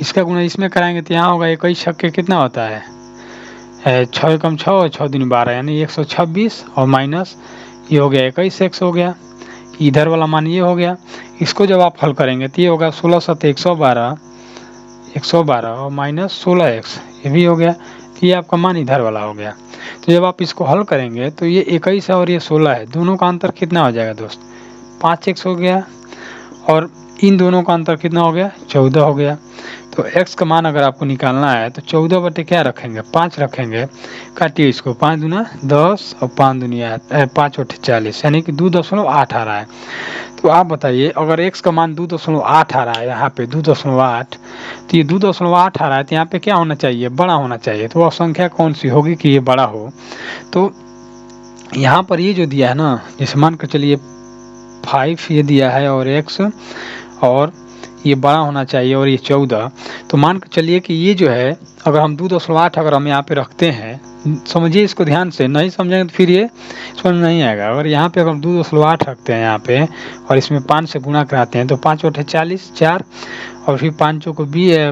इसका गुणा इसमें कराएंगे तो यहाँ होगा 21 छक्के कितना होता है, 6 कम 6 और 6 दूनी 12, यानी 126 और माइनस ये हो गया 21 x हो गया, इधर वाला मान ये हो गया। इसको जब आप हल करेंगे तो ये होगा 16 7 112 और माइनस 16x, ये भी हो गया। तो ये आपका मान इधर वाला हो गया। तो जब आप इसको हल करेंगे तो ये 21 है और ये 16 है, दोनों का अंतर कितना हो जाएगा दोस्त, 5x हो गया, और इन दोनों का अंतर कितना हो गया, 14 हो गया। तो x का मान अगर आपको निकालना है तो 14 बटे क्या रखेंगे, 5 रखेंगे। काटिए इसको, 5 दूना 10 और 5 दुनिया 5 और 40, यानी कि 2.8 आ रहा है। तो आप बताइए अगर x का मान 2.8 आ रहा है, यहाँ पे 2.8, तो ये 2.8 आ रहा है तो यहाँ पे क्या होना चाहिए, बड़ा होना चाहिए। तो वह संख्या कौन सी होगी कि ये बड़ा हो। तो यहाँ पर ये जो दिया है ना, जैसे मान कर चलिए 5 ये दिया है और x, और ये बड़ा होना चाहिए और ये 14, तो मान कर चलिए कि ये जो है अगर हम 2.8 अगर हम यहाँ पे रखते हैं, समझिए इसको ध्यान से, नहीं समझेंगे तो फिर ये समझ नहीं आएगा। अगर यहाँ पे अगर 2.8 रखते हैं यहाँ पे और इसमें 5 से गुणा कराते हैं तो 5 और 40 4, और फिर 5 को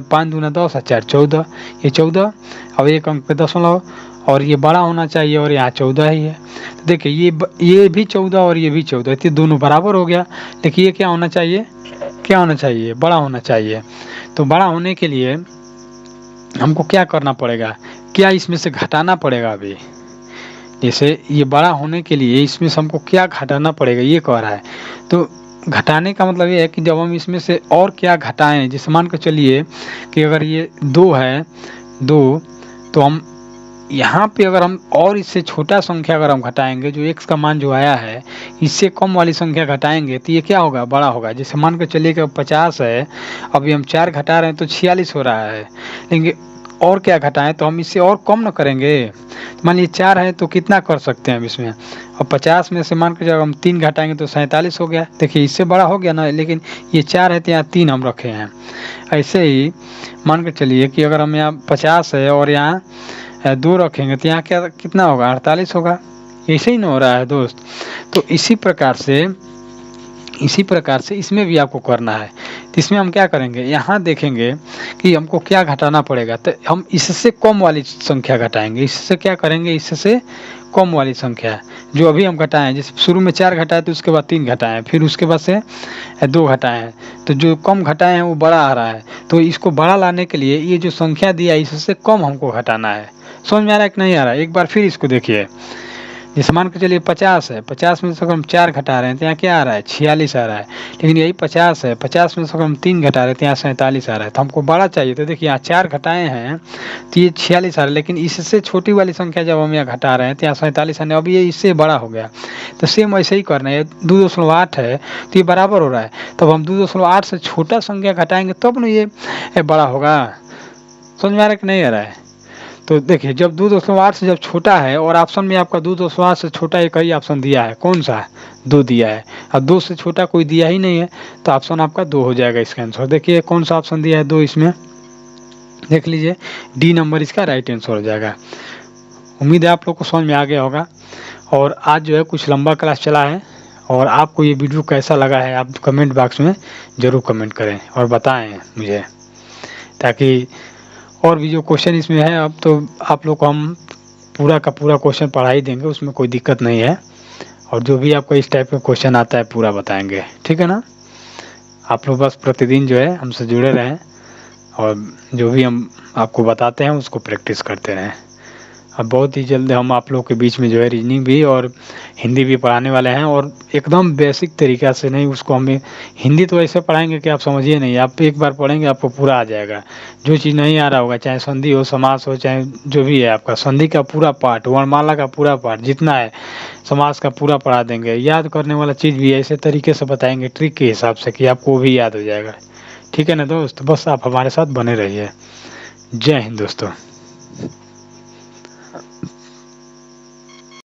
5 दूना 10 और 4 14, ये 14, अब एक अंक पे दशमलव, और ये बड़ा होना चाहिए और यहाँ 14 ही है। तो देखिए ये भी 14 और ये भी 14, तो दोनों बराबर हो गया। देखिए ये क्या होना चाहिए, क्या होना चाहिए, बड़ा होना चाहिए। तो बड़ा होने के लिए हमको क्या करना पड़ेगा, क्या इसमें से घटाना पड़ेगा। अभी जैसे ये बड़ा होने के लिए इसमें से हमको क्या घटाना पड़ेगा, ये कह रहा है। तो घटाने का मतलब ये है कि जब हम इसमें से और क्या घटाएं, जैसे मान कर चलिए कि अगर ये 2 है 2, तो हम यहाँ पे अगर हम और इससे छोटा संख्या अगर हम घटाएंगे, जो x का मान जो आया है इससे कम वाली संख्या घटाएंगे तो ये क्या होगा, बड़ा होगा। जैसे मान कर चलिए कि 50 है, अभी हम 4 घटा रहे हैं तो 46 हो रहा है, लेकिन और क्या घटाएं तो हम इससे और कम न करेंगे। तो मान लीजिए 4 है तो कितना कर सकते हैं हम इसमें, और 50 में से मान कर जब हम 3 घटाएंगे तो 47 हो गया। देखिए इससे बड़ा हो गया ना, लेकिन ये 4 है तो यहाँ 3 हम रखे हैं। ऐसे ही मान कर चलिए कि अगर हम यहाँ 50 है और यहाँ 2 रखेंगे तो यहाँ क्या कितना होगा, 48 होगा। ऐसे ही ना हो रहा है दोस्त। तो इसी प्रकार से इसमें भी आपको करना है। तो इसमें हम क्या करेंगे, यहाँ देखेंगे कि हमको क्या घटाना पड़ेगा, तो हम इससे कम वाली संख्या घटाएंगे। इससे क्या करेंगे, इससे कम वाली संख्या है जो अभी हम घटाए हैं। जैसे शुरू में 4 घटाए तो उसके बाद 3 घटाए हैं, फिर उसके बाद से 2 घटाए हैं, तो जो कम घटाए हैं वो बड़ा आ रहा है। तो इसको बड़ा लाने के लिए ये जो संख्या दिया है इससे कम हमको घटाना है। समझ में आ रहा है कि नहीं आ रहा है? एक बार फिर इसको देखिए। जैसे मान के चलिए 50 है, 50 में से अगर हम 4 घटा रहे हैं तो यहाँ क्या आ रहा है? 46 आ रहा है। लेकिन यही 50 है, 50 में से अगर हम 3 घटा रहे हैं तो यहाँ 47 आ रहा है। तो हमको बड़ा चाहिए, तो देखिए यहाँ 4 घटाए हैं तो ये 46 आ रहा है, लेकिन इससे छोटी वाली संख्या जब हम यहाँ घटा रहे हैं तो यहाँ 47 आने, अब ये इससे बड़ा हो गया। तो सेम ऐसे ही करना है। 2.8 है तो ये बराबर हो रहा है, तब हम 2.8 से छोटा संख्या घटाएंगे तब ना ये बड़ा होगा। समझ में आ रहा है कि नहीं आ रहा है? तो देखिए जब 2.8 से जब छोटा है और ऑप्शन में आपका 2.8 से छोटा एक ही ऑप्शन दिया है, कौन सा? 2 दिया है, और 2 से छोटा कोई दिया ही नहीं है, तो ऑप्शन आपका 2 हो जाएगा इसका आंसर। देखिए कौन सा ऑप्शन दिया है? 2। इसमें देख लीजिए, डी नंबर इसका राइट आंसर हो जाएगा। उम्मीद है आप लोग को समझ में आ गया होगा। और आज जो है कुछ लंबा क्लास चला है, और आपको ये वीडियो कैसा लगा है आप कमेंट बॉक्स में ज़रूर कमेंट करें और बताएं मुझे, ताकि और भी जो क्वेश्चन इसमें है अब तो आप लोग को हम पूरा का पूरा क्वेश्चन पढ़ा ही देंगे, उसमें कोई दिक्कत नहीं है। और जो भी आपको इस टाइप का क्वेश्चन आता है पूरा बताएंगे, ठीक है ना? आप लोग बस प्रतिदिन जो है हमसे जुड़े रहें और जो भी हम आपको बताते हैं उसको प्रैक्टिस करते रहें। अब बहुत ही जल्द हम आप लोग के बीच में जो है रीजनिंग भी और हिंदी भी पढ़ाने वाले हैं, और एकदम बेसिक तरीक़ा से नहीं, उसको हमें हिंदी तो ऐसे पढ़ाएंगे कि आप समझिए नहीं, आप एक बार पढ़ेंगे आपको पूरा आ जाएगा। जो चीज़ नहीं आ रहा होगा, चाहे संधि हो, समास हो, चाहे जो भी है, आपका संधि का पूरा पार्ट, वर्णमाला का पूरा पार्ट जितना है, समास का पूरा पढ़ा देंगे। याद करने वाला चीज़ भी ऐसे तरीके से बताएंगे ट्रिक के हिसाब से कि आपको वो भी याद हो जाएगा। ठीक है ना दोस्त? बस आप हमारे साथ बने रहिए। जय हिंद दोस्तों।